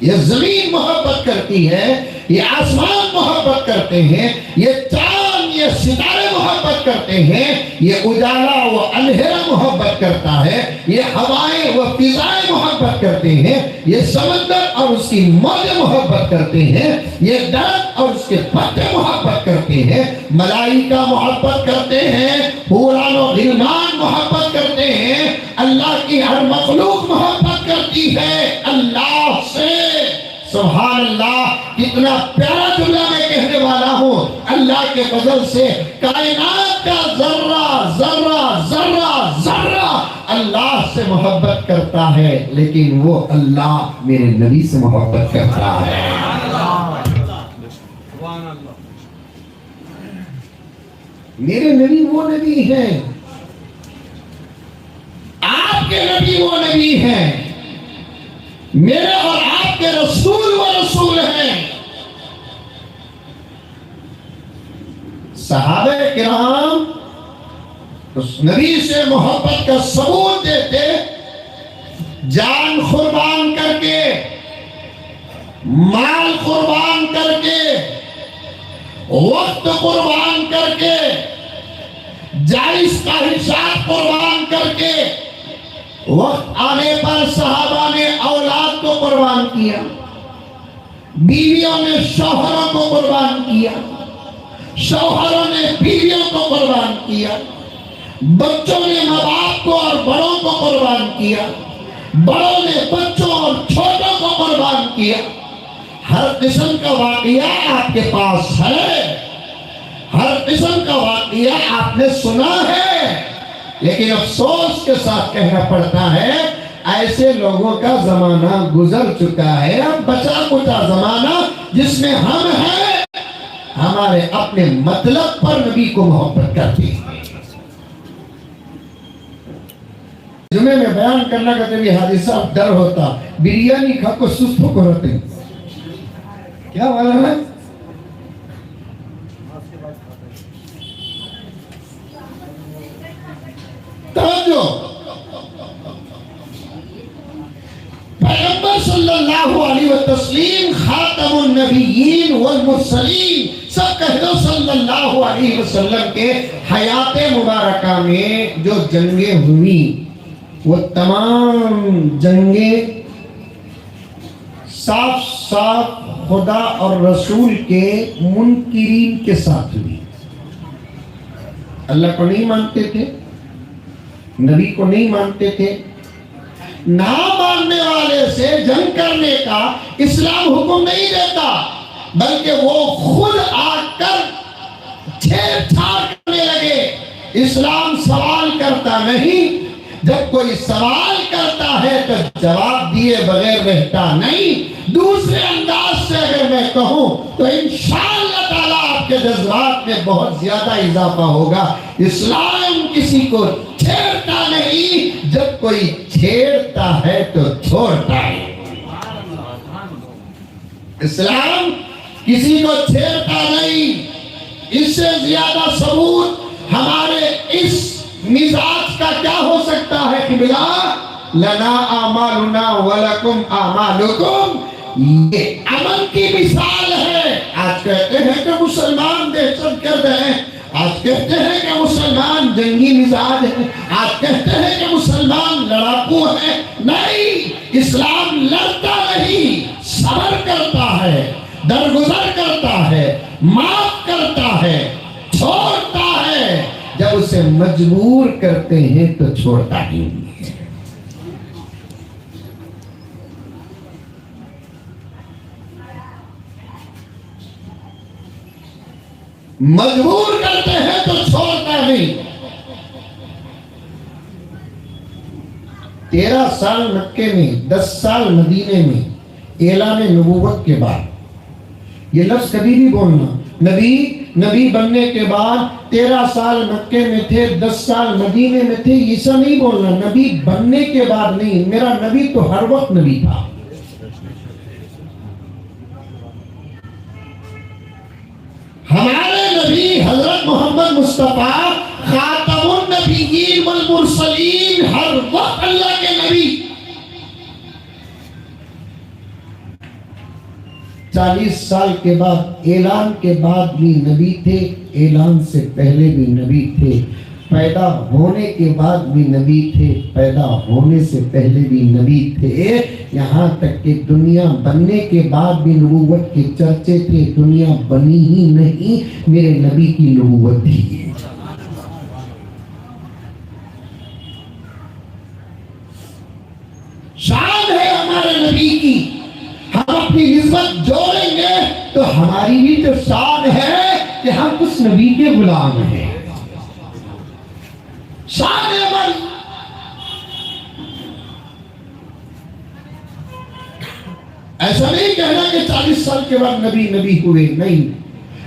یہ زمین محبت کرتی ہے، یہ آسمان محبت کرتے ہیں، یہ چاند یہ ستارے محبت کرتے ہیں، یہ اجالا و اندھیرا محبت کرتا ہے، یہ ہوائیں و فضائیں محبت کرتے ہیں، یہ سمندر اور اس کی موجیں محبت کرتے ہیں، یہ درخت اور اس کے پتے محبت کرتے ہیں، ملائکہ محبت کرتے ہیں، حوران و غلمان محبت کرتے ہیں، اللہ کی ہر مخلوق محبت کرتی ہے اللہ سے۔ سبحان اللہ، کتنا پیارا جملہ میں کہنے والا ہوں، اللہ کے فضل سے کائنات کا ذرہ ذرہ ذرہ ذرہ اللہ سے محبت کرتا ہے، لیکن وہ اللہ میرے نبی سے محبت کرتا ہے۔ میرے نبی وہ نبی ہیں، آپ کے نبی وہ نبی ہیں، میرے اور آپ کے رسول و رسول ہیں۔ صحابہ کرام اس نبی سے محبت کا ثبوت دیتے، جان قربان کر کے، مال قربان کر کے، وقت قربان کر کے، جائز خواہشات قربان کر کے، وقت آنے پر صحابہ نے اولاد کو قربان کیا، بیویوں نے شوہروں کو قربان کیا، شوہروں نے بیویوں کو قربان کیا، بچوں نے ماں باپ کو اور بڑوں کو قربان کیا، بڑوں نے بچوں اور چھوٹوں کو قربان کیا۔ ہر قسم کا واقعہ آپ کے پاس ہے، ہر قسم کا واقعہ آپ نے سنا ہے، لیکن افسوس کے ساتھ کہنا پڑتا ہے ایسے لوگوں کا زمانہ گزر چکا ہے، اب بچا کچا زمانہ جس میں ہم ہیں، ہمارے اپنے مطلب پر نبی کو محبت کرتے ہیں۔ جمعے میں بیان کرنا کا جب یہ حادثہ ڈر ہوتا، بریانی کھا کو سست ہو کر ہوتے کیا والا ہے؟ توجہ، پیغمبر صلی اللہ علیہ وسلم خاتم النبیین والمرسلین، سب کہہ دو صلی اللہ علیہ وسلم کے حیات مبارکہ میں جو جنگیں ہوئی وہ تمام جنگیں صاف صاف خدا اور رسول کے منکرین کے ساتھ ہوئی۔ اللہ کو نہیں مانتے تھے، نبی کو نہیں مانتے تھے، نہ ماننے والے سے جنگ کرنے کا اسلام حکم نہیں دیتا، بلکہ وہ خود آ کر چھیڑ چھاڑ کرنے لگے۔ اسلام سوال کرتا نہیں، جب کوئی سوال کرتا ہے تو جواب دیے بغیر رہتا نہیں۔ دوسرے انداز سے اگر میں کہوں تو انشاءاللہ تعالیٰ آپ کے جذبات میں بہت زیادہ اضافہ ہوگا۔ اسلام کسی کو چھیڑتا نہیں، جب کوئی چھیڑتا ہے تو چھوڑتا ہے۔ اسلام کسی کو چھیڑتا نہیں. اس سے زیادہ ثبوت ہمارے اس مزاج کا کیا ہو سکتا ہے کہ بلا لنا اعمالنا ولکم اعمالکم. یہ امن کی مثال ہے. آج کہتے ہیں کہ مسلمان دہشت گرد ہیں, آج کہتے ہیں کہ مسلمان جنگی مزاج ہیں, آج کہتے ہیں کہ مسلمان لڑاکو ہیں. نہیں, اسلام لڑتا نہیں, صبر کرتا ہے, درگزر کرتا ہے, معاف کرتا ہے, چھوڑتا ہے. جب اسے مجبور کرتے ہیں تو چھوڑتا ہی نہیں. مجبور کرتے ہیں تو چھوڑتا نہیں. 13 سال مکے میں, 10 سال مدینے میں, اعلان نبوت کے بعد, یہ لفظ کبھی بھی بولنا, نبی بننے کے بعد 13 سال مکے میں تھے, 10 سال مدینے میں تھے, ایسا نہیں بولنا. نبی بننے کے بعد نہیں, میرا نبی تو ہر وقت نبی تھا. ہمارے نبی حضرت محمد مصطفیٰ خاتم النبیین والمرسلین, ہر وقت اللہ کے نبی. 40 سال کے بعد, اعلان کے بعد بھی نبی تھے, اعلان سے پہلے بھی نبی تھے, پیدا ہونے کے بعد بھی نبی تھے, پیدا ہونے سے پہلے بھی نبی تھے, یہاں تک کہ دنیا بننے کے بعد بھی نبوت کے چرچے تھے. دنیا بنی ہی نہیں, میرے نبی کی نبوت تھی. شان ہے ہمارے نبی کی. ہم اپنی نسبت جوڑیں گے تو ہماری بھی تو شان ہے کہ ہم اس نبی کے غلام ہیں. شان ہے ہماری. ایسا نہیں کہنا کہ 40 سال کے بعد نبی ہوئے, نہیں.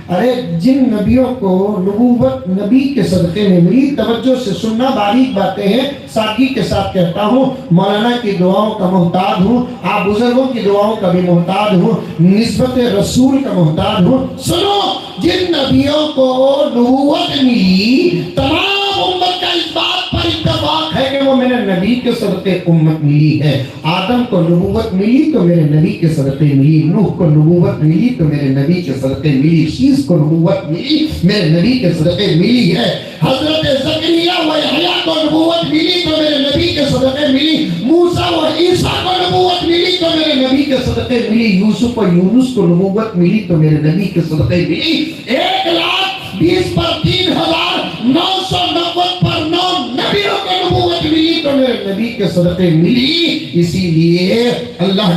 ارے جن نبیوں کو نبوت نبی کے صدقے میں ملی, توجہ سے سننا, باریک باتیں ہیں, سادگی کے ساتھ کہتا ہوں. مولانا کی دعاؤں کا محتاج ہوں, آپ بزرگوں کی دعاؤں کا بھی محتاج ہوں, نسبت رسول کا محتاج ہوں. سنو, جن نبیوں کو نبوت ملی, تمام امت کا اس بات پر اتفاق ہے کہ وہ میرے نبی کے صدقے امت ملی ہے. آدم کو نبوت ملی تو میرے نبی کے صدقے ملی, نوح کو نبوت ملی تو میرے نبی کے صدقے ملی, شیس کو نبوت ملی میرے نبی کے صدقے ملی ہے. حضرت زکریا و یحییٰ کو نبوت ملی تو میرے نبی کے صدقے ملی, موسیٰ و عیسیٰ کو نبوت ملی تو میرے نبی کے صدقے ملی, یوسف و یونس کو نبوت ملی تو میرے نبی کے صدقے ملی. 1,20,000 پر 3,990 پر 9 نبیوں کو نبوت ملی تو میرے نبی کے صدقے ملی. اسی لیے اللہ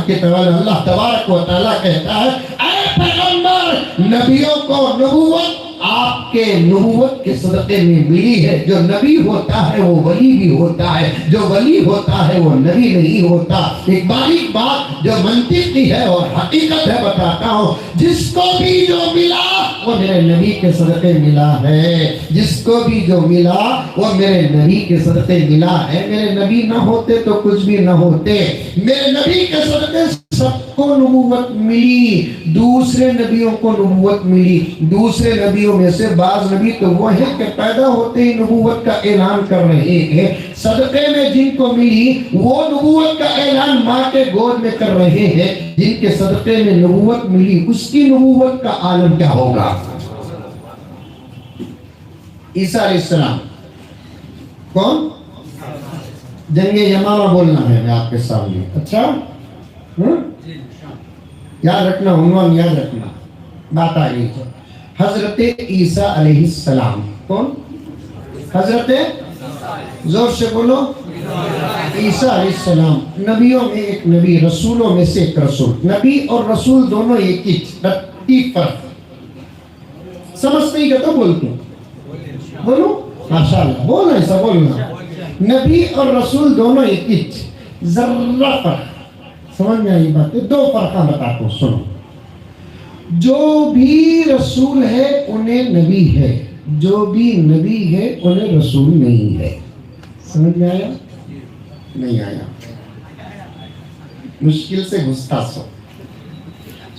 تبارک و تعالیٰ کہتا ہے, اے پیغمبر, نبیوں کو نبوت آپ کے نبوت کے صدقے میں ملی ہے. جو نبی ہوتا ہے وہ ولی بھی ہوتا ہے, جو ولی ہوتا ہے وہ نبی نہیں ہوتا. ایک باریک بات جو منطقی ہے اور حقیقت ہے بتاتا ہوں, جس کو بھی جو ملا وہ میرے نبی کے صدقے ملا ہے, جس کو بھی جو ملا وہ میرے نبی کے صدقے ملا ہے. میرے نبی نہ ہوتے تو کچھ بھی نہ ہوتے, میرے نبی کے صدقے سب کو نبوت ملی, دوسرے نبیوں کو نبوت ملی. دوسرے نبیوں میں سے بعض نبی تو وہ ہیں کہ پیدا ہوتے ہی نبوت کا اعلان کر رہے ہیں. صدقے میں جن کو ملی وہ نبوت کا اعلان ماں کے گود میں کر رہے ہیں. جن کے صدقے میں نبوت ملی اس کی نبوت کا عالم کیا ہوگا. عیسیٰ علیہ السلام کون؟ جنگ یمامہ بولنا ہے میں آپ کے سامنے. اچھا یاد رکھنا, عنوان یاد رکھنا, بات آ گئی. حضرت عیسیٰ علیہ السلام کون؟ حضرت, زور سے بولو, عیسیٰ علیہ السلام. نبیوں میں ایک نبی, رسولوں میں سے ایک رسول. نبی اور رسول دونوں ایک ہی فرق. سمجھتے ہی کہ تو بولتے بولو ماشاءاللہ, بولنا ایسا بولنا. نبی اور رسول دونوں ایک ہی, ذرہ فرق. سمجھ میں آئی بات ہے؟ 2 فرقاں بتاتا ہوں, سنو. جو بھی رسول ہے انہیں نبی ہے, جو بھی نبی ہے انہیں رسول نہیں ہے. سمجھ میں آیا؟ نہیں آیا, مشکل سے گھستا.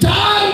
4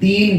3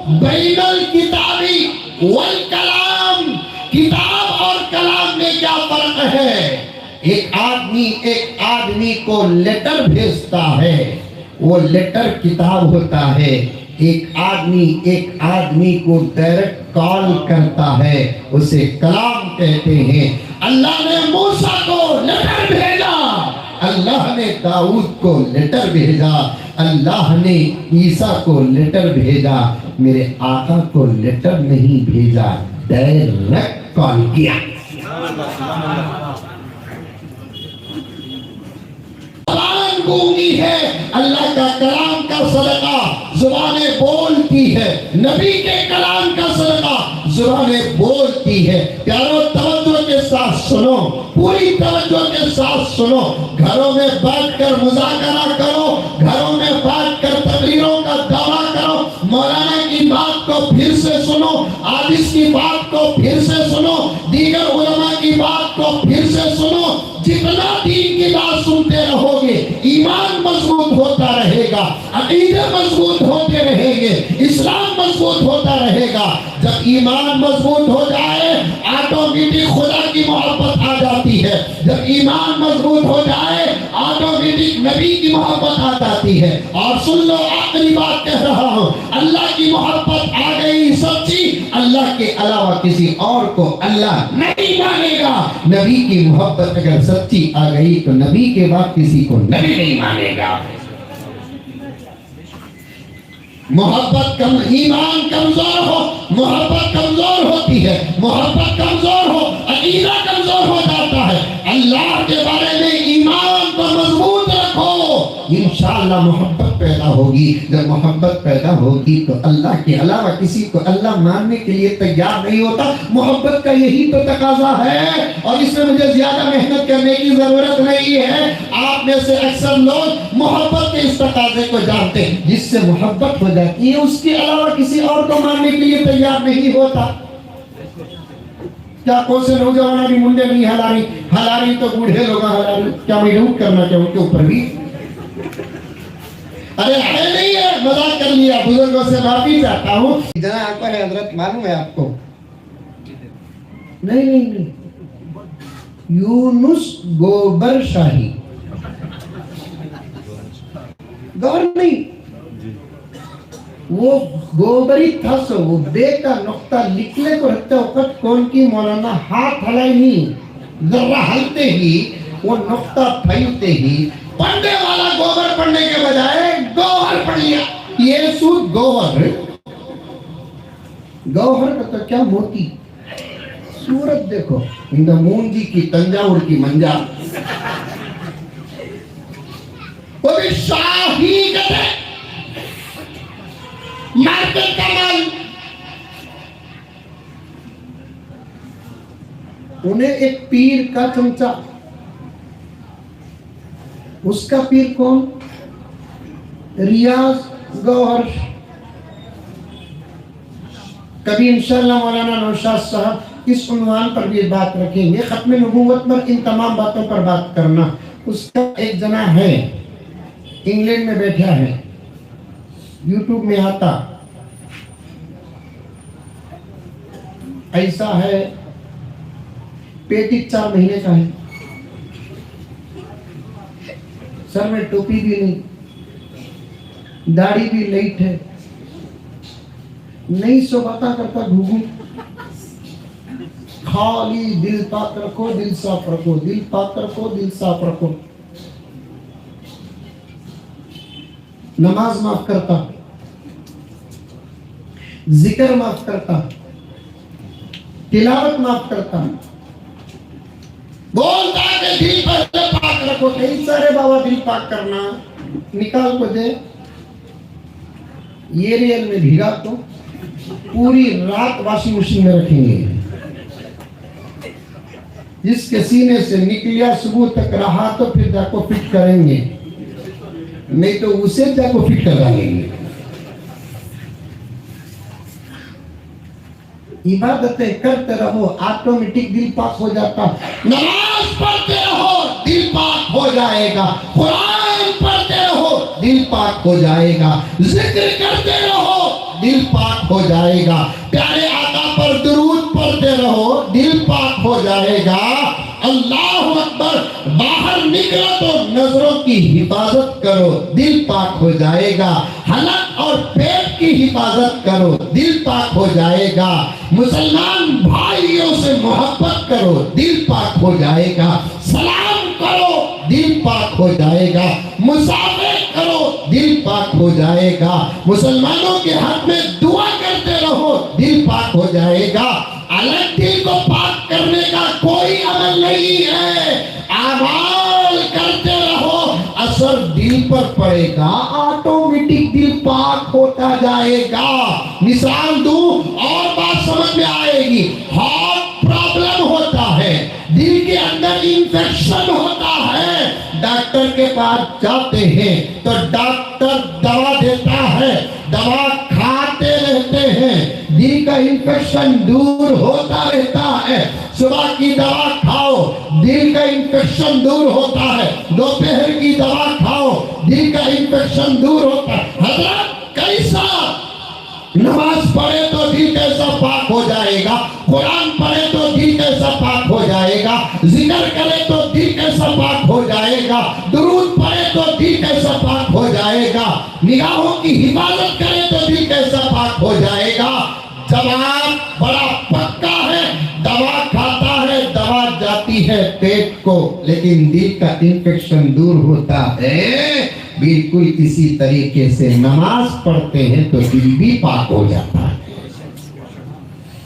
بین الکتابی والکلام، کتاب اور کلام میں کیا فرق ہے؟ ایک آدمی کو لیٹر بھیجتا ہے، وہ لیٹر کتاب ہوتا ہے۔ ایک آدمی کو ڈائریکٹ کال کرتا ہے، اسے کلام کہتے ہیں۔ اللہ نے موسیٰ کو لیٹر بھیجا، اللہ نے داؤد کو لیٹر بھیجا، اللہ نے عیسیٰ کو لیٹر بھیجا، میرے آقا کو لیٹر نہیں بھیجا، ڈائریکٹ کال کیا۔ زبان گونگی ہے، اللہ کا کلام کا صدقہ زبانیں بولتی ہے، نبی کے کلام کا صدقہ زبانیں بولتی ہے۔ پیارو توجہ کے ساتھ سنو، پوری توجہ کے ساتھ سنو، گھروں میں بیٹھ کر مذاکرہ کرو، گھروں میں بیٹھ کر تقریروں کا دعویٰ کرو، مولانا کی بات کو پھر سے سنو، حدیث کی بات کو پھر سے سنو، دیگر علماء کی بات کو پھر سے سنو۔ جتنا دین کی بات سنتے رہو گے، ایمان مضبوط ہوتا رہے گا، عقیدے مضبوط ہوتے رہیں گے، اسلام مضبوط ہوتا رہے گا۔ جب ایمان مضبوط ہو جائے آٹومیٹک خدا کی محبت آ جاتی ہے، جب ایمان مضبوط ہو جائے آٹومیٹک نبی کی محبت آ جاتی ہے۔ اور سن لو، آخری بات کہہ رہا ہوں، اللہ کی محبت آ گئی سچی، اللہ کے علاوہ کسی اور کو اللہ نہیں مانے گا۔ نبی کی محبت اگر سچی آ گئی تو نبی کے بعد کسی کو نبی نہیں مانے گا۔ محبت ایمان کمزور ہو، محبت کمزور ہوتی ہے، محبت کمزور ہو عقیدہ کمزور ہو جاتا ہے۔ اللہ کے بارے میں ایمان کو مضبوط رکھو، انشاءاللہ محبت پیدا ہوگی۔ جب محبت پیدا ہوگی تو اللہ کے علاوہ کسی کو اللہ ماننے کے لیے تیار نہیں ہوتا۔ محبت کا یہی تو تقاضا ہے، اور اس میں مجھے زیادہ محنت کرنے کی ضرورت نہیں ہے۔ آپ میں سے اکثر لوگ محبت کے اس تقاضے کو جانتے ہیں، جس سے محبت ہو جاتی ہے اس کے علاوہ کسی اور کو ماننے کے لیے تیار نہیں ہوتا۔ کیا کون سے نوجوان بھی منڈے نہیں ہلا رہی تو بوڑھے لوگ ہلا رہی؟ کیا میں یوں کرنا چاہوں ان کے اوپر بھی؟ ارے ہے نہیں ہے، مذاق کر لیا، بزرگوں سے معافی چاہتا ہوں۔ جناب آپ کو ہے حضرت معلوم ہے آپ کو؟ نہیں، یونس گوبر شاہی، گور نہیں، وہ گوبری تھا سو، وہ بے کا نقطہ لکھنے کو رکھتے وقت کون کی مولانا ہاتھ ہلائی نہیں، ذرہ ہلتے ہی وہ نقطہ پھیلتے ہی پڑھنے والا گوبر پڑھنے کے بجائے گوہر پڑھ لیا۔ یہ سود گوہر کا تو کیا موتی، صورت دیکھو، مون جی کی تنجاور کی منجا، وہ بھی شاہی گدے مارکیٹ کا مال۔ انہیں ایک پیر کا چمچہ، اس کا پیر کون؟ ریاض گوہر۔ کبھی انشاءاللہ مولانا نوشاد صاحب اس عنوان پر بھی بات رکھیں گے، ختم نبوت پر ان تمام باتوں پر بات کرنا۔ اس کا ایک جنا ہے، انگلینڈ میں بیٹھا ہے، یوٹیوب میں آتا، ایسا ہے، پیٹی 4 مہینے کا ہے، سر میں ٹوپی بھی نہیں، داڑھی بھی لائٹ ہے، نہیں سو باتاں کرتا گھوگو، خالی دل پاک رکھو، دل صاف رکھو، دل پاک رکھو، دل صاف رکھو۔ نماز معاف کرتا، ذکر معاف کرتا، تلاوت معاف کرتا، بولتا کہ دل پہلے پاک رکھو، کئی سارے بابا دل پاک کرنا، نکال کو دے، یہ ریل میں بھیگا تو پوری رات واشنگ مشین میں رکھیں گے، جس کے سینے سے نکلیا صبح تک رہا تو پھر جا کو فٹ کریں گے، نہیں تو اسے جا کو فٹ کرائیں گے۔ عبادتیں کرتے رہو، آٹومیٹک دل پاک ہو جاتا۔ نماز پڑھتے رہو، دل پاک ہو جائے گا۔ قرآن پڑھتے رہو، دل پاک ہو جائے گا۔ ذکر کرتے رہو، دل دل پاک ہو جائے گا. پیارے آقا پر درود پڑھتے رہو, دل پاک ہو جائے گا. اللہ اکبر. باہر نکلو تو نظروں کی حفاظت کرو, دل پاک ہو جائے گا. حلق اور پیٹ کی حفاظت کرو, دل پاک ہو جائے گا. مسلمان بھائیوں سے محبت کرو, دل پاک ہو جائے گا. سلام کرو, دل پاک ہو جائے گا. مسافر کرو, دل پاک ہو جائے گا. مسلمانوں کے حق میں دعا کرتے رہو, دل پاک ہو جائے گا. الگ دل کو پاک کرنے کا کوئی عمل نہیں ہے. اعمال کرتے رہو, اثر دل پر پڑے گا, آٹومیٹک دل پاک ہوتا جائے گا. مثال دوں اور بات سمجھ میں آئے گی. ہارٹ پرابلم ہوتا ہے, دل کے اندر انفیکشن ہوتا ہے, ڈاکٹر کے پاس جاتے ہیں تو ڈاکٹر دوا دیتا ہے, دوا کھاتے رہتے ہیں, دل کا انفیکشن دور ہوتا رہتا ہے. صبح کی دوا کھاؤ, دل کا انفیکشن دور ہوتا ہے. دوپہر کی دوا کھاؤ, دل کا انفیکشن دور ہوتا ہے. حضرت کیسا نماز پڑھے تو دل کیسا پاک ہو جائے گا, قرآن پڑھے تو دل کیسا پاک ہو جائے گا, ذکر کرے تو دل کیسا پاک ہو جائے گا, درود پڑھے تو دل کیسا پاک ہو جائے گا, نگاہوں کی حفاظت کرے تو دل کیسا پاک ہو جائے گا. جواب بڑا پکا ہے, دوا کھاتا ہے, دوا جاتی ہے پیٹ کو, لیکن دل کا انفیکشن دور ہوتا ہے. بالکل اسی طریقے سے نماز پڑھتے ہیں تو دل بھی پاک ہو جاتا ہے.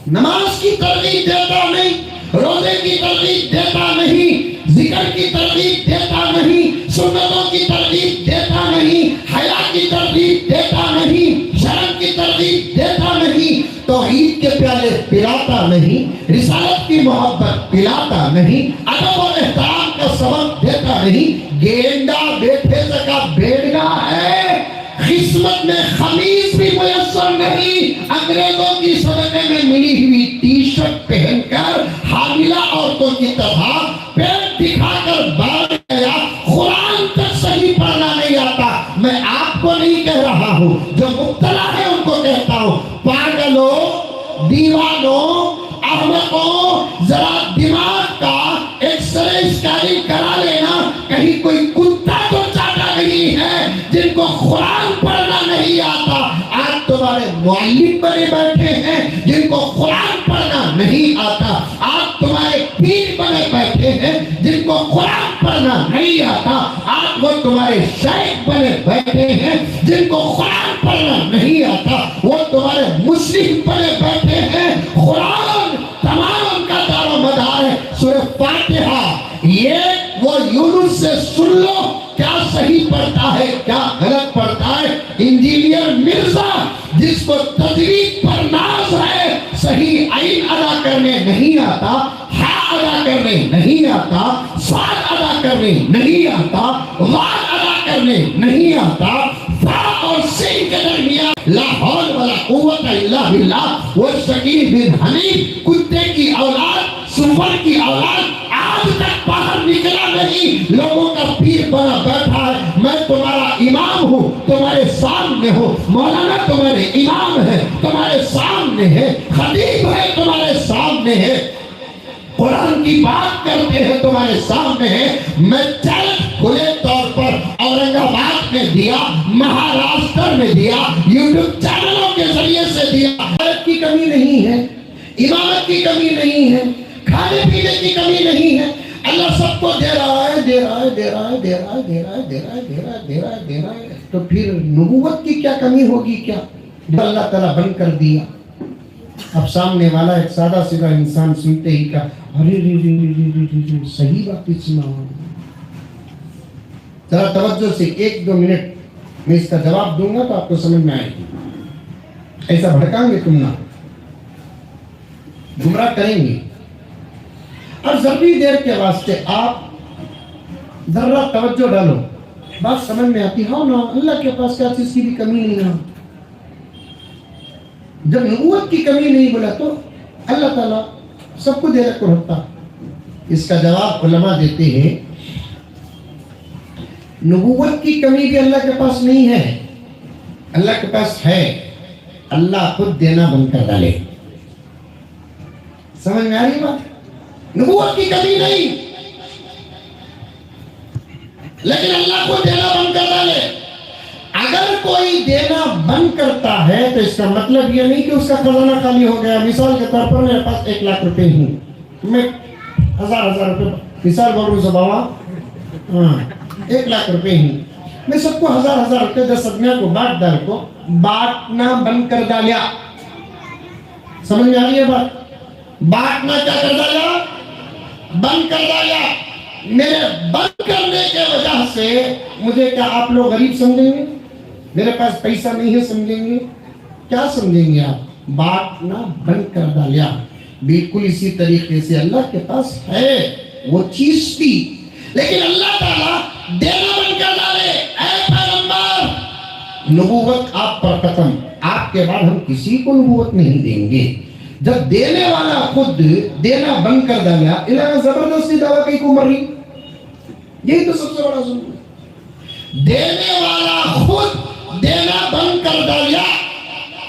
نماز کی ترغیب دیتا نہیں, روزے کی ترغیب دیتا نہیں, ذکر کی ترغیب دیتا نہیں, سنتوں کی ترغیب دیتا نہیں, حیا کی ترغیب دیتا نہیں, شرم کی ترغیب دیتا نہیں, توحید کے پیالے پلاتا نہیں, رسالت کی محبت پلاتا نہیں, ادب و احترام کا سبق دیتا نہیں. گینڈا بیٹھے کا بیڑگا ہے, قسمت میں خمیز بھی میسر نہیں. انگریزوں کی صدقے میں ملی ہوئی ٹی شرٹ پہن کر حاملہ عورتوں کی طرح پیٹ دکھا کر باہر گیا. قرآن تک صحیح پڑھنا نہیں آتا. میں آپ کو نہیں کہہ رہا ہوں, جو مبتلا ہے ان کو کہتا ہوں. پاگلوں, دیوانوں, احمقوں, ذرا دماغ کا ایکس رے اسکیننگ کرا لینا. کہیں کوئی کتا تو چاٹا نہیں ہے جن کو قرآن پڑھنا نہیں آتا. آج تمہارے معلم بنے بیٹھے ہیں جن کو قرآن پڑھنا نہیں آتا. آج تمہارے پیر بنے بیٹھے ہیں جن کو قرآن پڑھنا نہیں آتا. آج وہ تمہارے شیخ بنے بیٹھے ہیں جن کو قرآن پڑھنا نہیں آتا. وہ تمہارے مسلم بنے بیٹھے ہیں. قرآن تمام ان کا دار و مدار ہے. سورہ فاتحہ یہ وہ یونس سے سن لو, کیا صحیح پڑھتا ہے کیا غلط پڑھتا ہے. انجینئر مرزا جس کو تجوید پر ناز ہے, صحیح عین ادا کرنے نہیں آتا, ہا ادا کرنے نہیں آتا, صاد ادا کرنے نہیں آتا, واد ادا کرنے نہیں آتا, فا اور سین کے درمیان لا حول ولا قوت الا باللہ. وہ شکیل بن حنیف کتے کی اولاد, سور کی اولاد, آج تک باہر نکلا نہیں, لوگوں کا پیر بنا بیٹھا ہے. میں تمہارا امام ہوں, تمہارے سامنے ہوں. مولانا تمہارے امام ہے, تمہارے سامنے ہے. خطیب ہے, تمہارے سامنے ہے. قرآن کی بات کرتے ہیں, تمہارے سامنے ہے. میں چیلنج کھلے طور پر اورنگ آباد میں دیا, مہاراشٹر میں دیا, یوٹیوب چینلوں کے ذریعے سے دیا. عدالت کی کمی نہیں ہے, امامت کی کمی نہیں ہے, کھانے پینے کی کمی نہیں ہے. اللہ سب کو دے رہا ہے, دے رہا ہے, دے رہا ہے, دے رہا ہے, دے رہا ہے, دے رہا ہے, دے رہا ہے, دے رہا ہے, دے رہا ہے. تو پھر نبوت کی کیا کمی ہوگی کیا جو اللہ تعالیٰ بند کر دیا. اب سامنے والا ایک سادہ سیدھا انسان سنتے ہی کا ارے صحیح بات سنا. ذرا توجہ سے 1-2 منٹ میں اس کا جواب دوں گا تو آپ کو سمجھ میں آئے گی. ایسا بھڑکائیں گے تم نہ, گمراہ کریں گے. اور ذرا دیر کے واسطے آپ ذرا توجہ ڈالو, بات سمجھ میں آتی. ہاں نا, اللہ کے پاس کیا چیز کی بھی کمی نہیں ہے. جب نبوت کی کمی نہیں بولا تو اللہ تعالیٰ سب کو دے رکھو رکھتا. اس کا جواب علماء دیتے ہیں, نبوت کی کمی بھی اللہ کے پاس نہیں ہے, اللہ کے پاس ہے. اللہ خود دینا بند کر ڈالے. سمجھ میں آ رہی بات؟ نبوت کی کمی نہیں، لیکن اللہ کو دینا بند کر ڈالے. اگر کوئی دینا بند کرتا ہے تو اس کا مطلب یہ نہیں کہ اس کا خزانہ خالی ہو گیا. مثال کے طور پر میرے پاس 1 لاکھ روپے ہوں، میں 1000 روپے مثال بول رہا ہوں بابا، 1 لاکھ روپے ہوں، میں سب کو 1000 روپے 10 آدمیوں کو بانٹ ڈال کو بانٹنا بند کر ڈالیا. سمجھ میں آ رہی ہے بات؟ بانٹنا کیا کر ڈالا؟ بند کر ڈالا. میرے بند کرنے کے وجہ سے مجھے کیا آپ لوگ غریب سمجھیں گے؟ میرے پاس پیسہ نہیں ہے سمجھیں گے؟ کیا سمجھیں گے آپ؟ بانٹنا بند کر ڈالیا. بالکل اسی طریقے سے اللہ کے پاس ہے وہ چیز تھی، لیکن اللہ تعالیٰ دینا بند کر ڈالے. اے پیغمبر، نبوت آپ پر ختم، آپ کے بعد ہم کسی کو نبوت نہیں دیں گے. جب دینے والا خود دینا بند کر ڈالا، الہ زبردستی دعویٰ کی کو مر رہی. یہی تو سب سے بڑا ظلم ہے. دینے والا خود دینا بند کر ڈالا،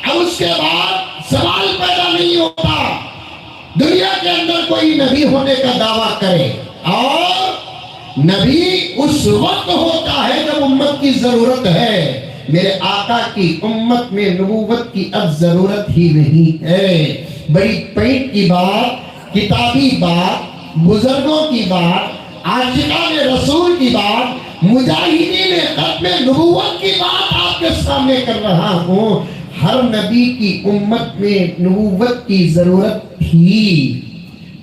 اب اس کے بعد سوال پیدا نہیں ہوتا دنیا کے اندر کوئی نبی ہونے کا دعویٰ کرے. اور نبی اس وقت ہوتا ہے جب امت کی ضرورت ہے. میرے آقا کی امت میں نبوت کی اب ضرورت ہی نہیں ہے. بڑی پینٹ کی بات، کتابی بات، بزرگوں کی بات، عاشقان رسول کی بات، مجاہدین ختم نبوت کی بات آپ کے سامنے کر رہا ہوں. ہر نبی کی امت میں نبوت کی ضرورت تھی،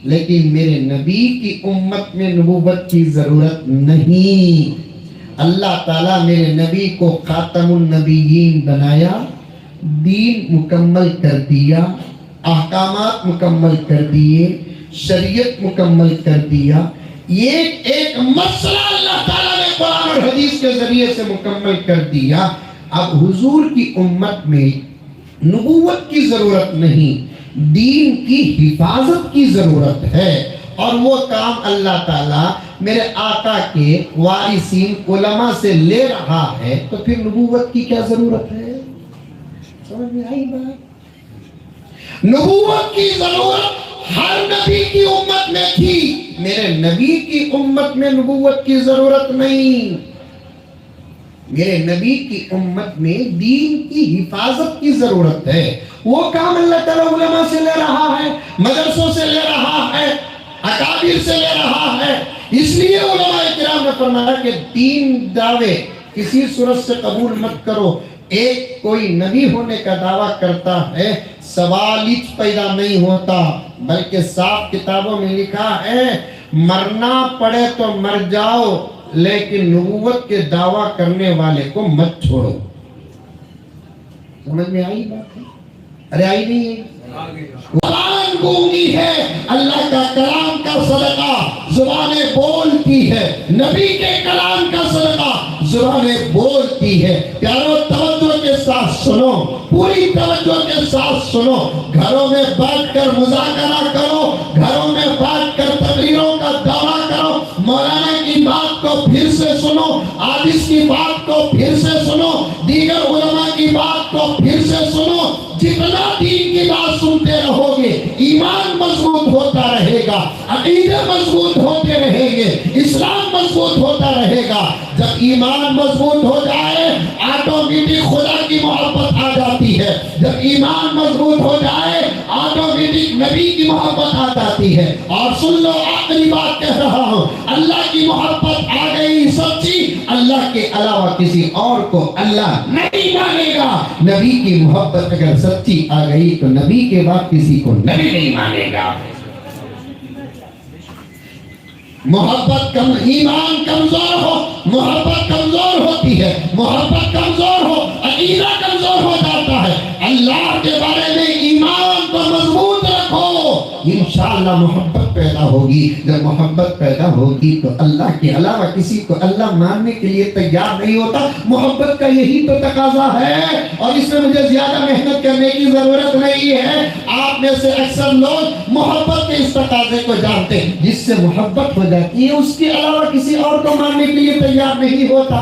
لیکن میرے نبی کی امت میں نبوت کی ضرورت نہیں. اللہ تعالیٰ میرے نبی کو خاتم النبیین بنایا، دین مکمل کر دیا، احکامات مکمل کر دیے، شریعت مکمل کر دیا. یہ ایک مسئلہ اللہ تعالیٰ نے قرآن اور حدیث کے ذریعے سے مکمل کر دیا. اب حضور کی امت میں نبوت کی ضرورت نہیں، دین کی حفاظت کی ضرورت ہے. اور وہ کام اللہ تعالیٰ میرے آقا کے وارثین علماء سے لے رہا ہے، تو پھر نبوت کی کیا ضرورت ہے؟ سمجھ میں آئی بات؟ نبوت کی ضرورت ہر نبی کی امت میں تھی، میرے نبی کی امت میں نبوت کی ضرورت نہیں. میرے نبی کی امت میں دین کی حفاظت کی ضرورت ہے. وہ کام اللہ تعالیٰ علماء سے لے رہا ہے، مدرسوں سے لے رہا ہے، اکابر سے لے رہا ہے. اس لیے علماء کرام نے فرمایا کہ 3 دعوے کسی صورت سے قبول مت کرو. ایک، کوئی نبی ہونے کا دعویٰ کرتا ہے، سوال ہی پیدا نہیں ہوتا، بلکہ صاف کتابوں میں لکھا ہے مرنا پڑے تو مر جاؤ، لیکن نبوت کے دعویٰ کرنے والے کو مت چھوڑو. سمجھ میں آئی بات ہے؟ ارے آئی نہیں ہے؟ زبان گونگی ہے، اللہ کا کلام کا صدقہ زبانیں بولتی ہے، نبی کے کلام کا صدقہ زبانیں بولتی ہے. پیارو توجہ کے ساتھ سنو، پوری توجہ کے ساتھ سنو. گھروں میں بیٹھ کر مذاکرہ کرو، گھروں میں بیٹھ کر تقریروں کا دورہ کرو، مولانا کی بات کو پھر سے سنو، حدیث کی بات کو پھر سے سنو، دیگر علماء کی بات کو پھر سے سنو. جتنا دین کی بات سنتے رہو گے، ایمان مضبوط ہوتا رہے گا، عقیدے مضبوط ہوتے رہیں گے، اسلام مضبوط ہوتا رہے گا. جب ایمان مضبوط ہو جائے آٹومیٹک خدا کی محبت آ جاتی ہے. جب ایمان مضبوط ہو جائے آٹومیٹک نبی کی محبت آ جاتی ہے. اور سن لو، آخری بات کہہ رہا ہوں، اللہ کی محبت آ گئی سچی، اللہ کے علاوہ کسی اور کو اللہ نہیں مانے گا. نبی کی محبت اگر سچی آ گئی تو نبی کے بعد کسی کو نبی نہیں مانے گا. محبت کم، ایمان کمزور ہو محبت کمزور ہوتی ہے، محبت کمزور ہو عقیدہ کمزور ہو جاتا ہے. اللہ کے بارے میں ایمان کو مضبوط رکھو، انشاءاللہ محبت پیدا ہوگی. جب محبت پیدا ہوگی تو اللہ کے علاوہ کسی کو اللہ ماننے کے لیے تیار نہیں ہوتا. محبت کا یہی تو تقاضا ہے، اور اس میں مجھے زیادہ محنت کرنے کی ضرورت نہیں ہے. آپ میں سے اکثر لوگ محبت کے اس تقاضے کو جانتے ہیں، جس سے محبت ہو جاتی ہے اس کے علاوہ کسی اور کو ماننے کے لیے تیار نہیں ہوتا.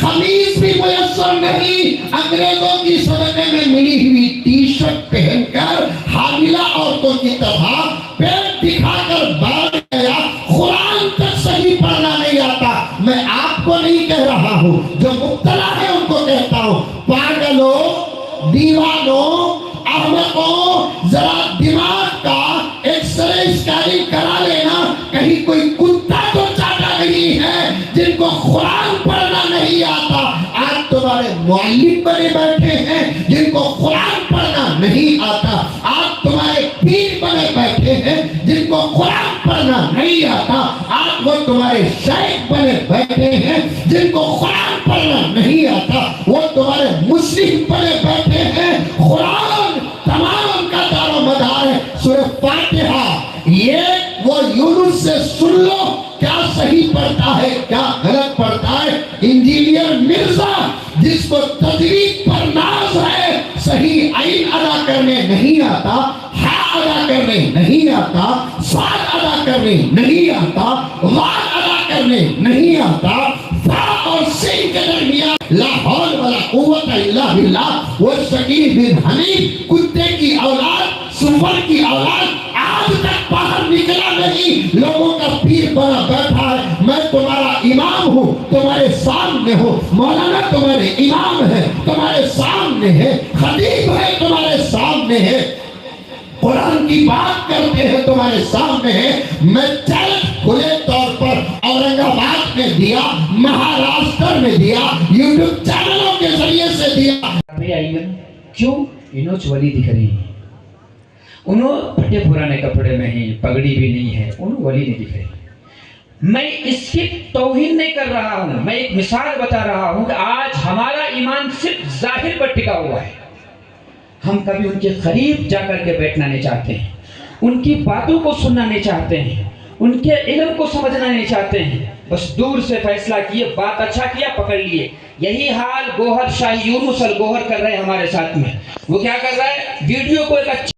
خمیز بھی میسر نہیں، انگریزوں کی صدقے میں ملی ہوئی ٹی شرٹ پہن کر حاملہ عورتوں کی طرح پیٹ دکھا کر باہر گیا، قرآن تک صحیح پڑھنا نہیں آتا۔ میں آپ کو نہیں کہہ رہا ہوں، جو مبتلا ہے ان کو کہتا ہوں، پاگلوں، دیوانوں، احمقوں، ذرا دماغ کا ایکس رے اسکیننگ کرا لینا، کہیں کوئی کتا تو چاٹا نہیں ہے جن کو قرآن پڑھنا نہیں آتا۔ آج تمہارے معلم بنے بیٹھے ہیں جن کو قرآن پڑھنا نہیں آتا، آج تمہارے پیر بنے بیٹھے ہیں جن کو قرآن پڑھنا نہیں آتا، آج وہ تمہارے شیخ بنے بیٹھے ہیں جن کو قرآن پڑھنا نہیں آتا، وہ تمہارے مسلم بنے بیٹھے ہیں۔ قرآن تمام کا دار و مدار ہے۔ سورہ فاتحہ یہ وہ یونس سے سن لو کیا صحیح پڑھتا ہے کیا غلط پڑھتا ہے۔ انجینئر مرزا جس کو تجوید پر ناز ہے، صحیح عین ادا کرنے نہیں آتا، ہا ادا کرنے نہیں آتا، صاد ادا کرنے نہیں آتا، غاد ادا کرنے نہیں آتا، فا اور سین کے درمیان لا حول ولا قوت الا باللہ، وہ شکیل بن حنیف کتے کی اولاد، سور کی اولاد آج تک باہر نکلا نہیں، لوگوں کا پیر بنا بیٹھا ہے۔ میں تمہارا امام ہوں، تمہارے سامنے ہوں، مولانا تمہارے امام ہے، تمہارے سامنے ہے، خطیب ہے تمہارے سامنے ہے، قرآن کی بات کرتے ہیں تمہارے سامنے ہے۔ میں چیلنج کھلے طور پر اورنگ آباد میں دیا، مہاراشٹر میں دیا، یوٹیوب چینلوں کے ذریعے سے دیا۔ کیوں انہوں ولی دکھ رہی ہیں، انہوں پھٹے پرانے کپڑے میں ہیں، پگڑی بھی نہیں ہے، انہوں ولی نہیں دکھ رہی۔ میں اس کی توہین نہیں کر رہا ہوں، میں ایک مثال بتا رہا ہوں کہ آج ہمارا ایمان صرف ظاہر پر ٹکا ہوا ہے۔ ہم کبھی ان کے قریب جا کر کے بیٹھنا نہیں چاہتے ہیں، ان کی باتوں کو سننا نہیں چاہتے ہیں، ان کے علم کو سمجھنا نہیں چاہتے ہیں، بس دور سے فیصلہ کیے، بات اچھا کیا پکڑ لیے۔ یہی حال گوہر شاہ یونس الگوہر کر رہے ہیں ہمارے ساتھ میں۔ وہ کیا کر رہا ہے؟ ویڈیو کو ایک اچھا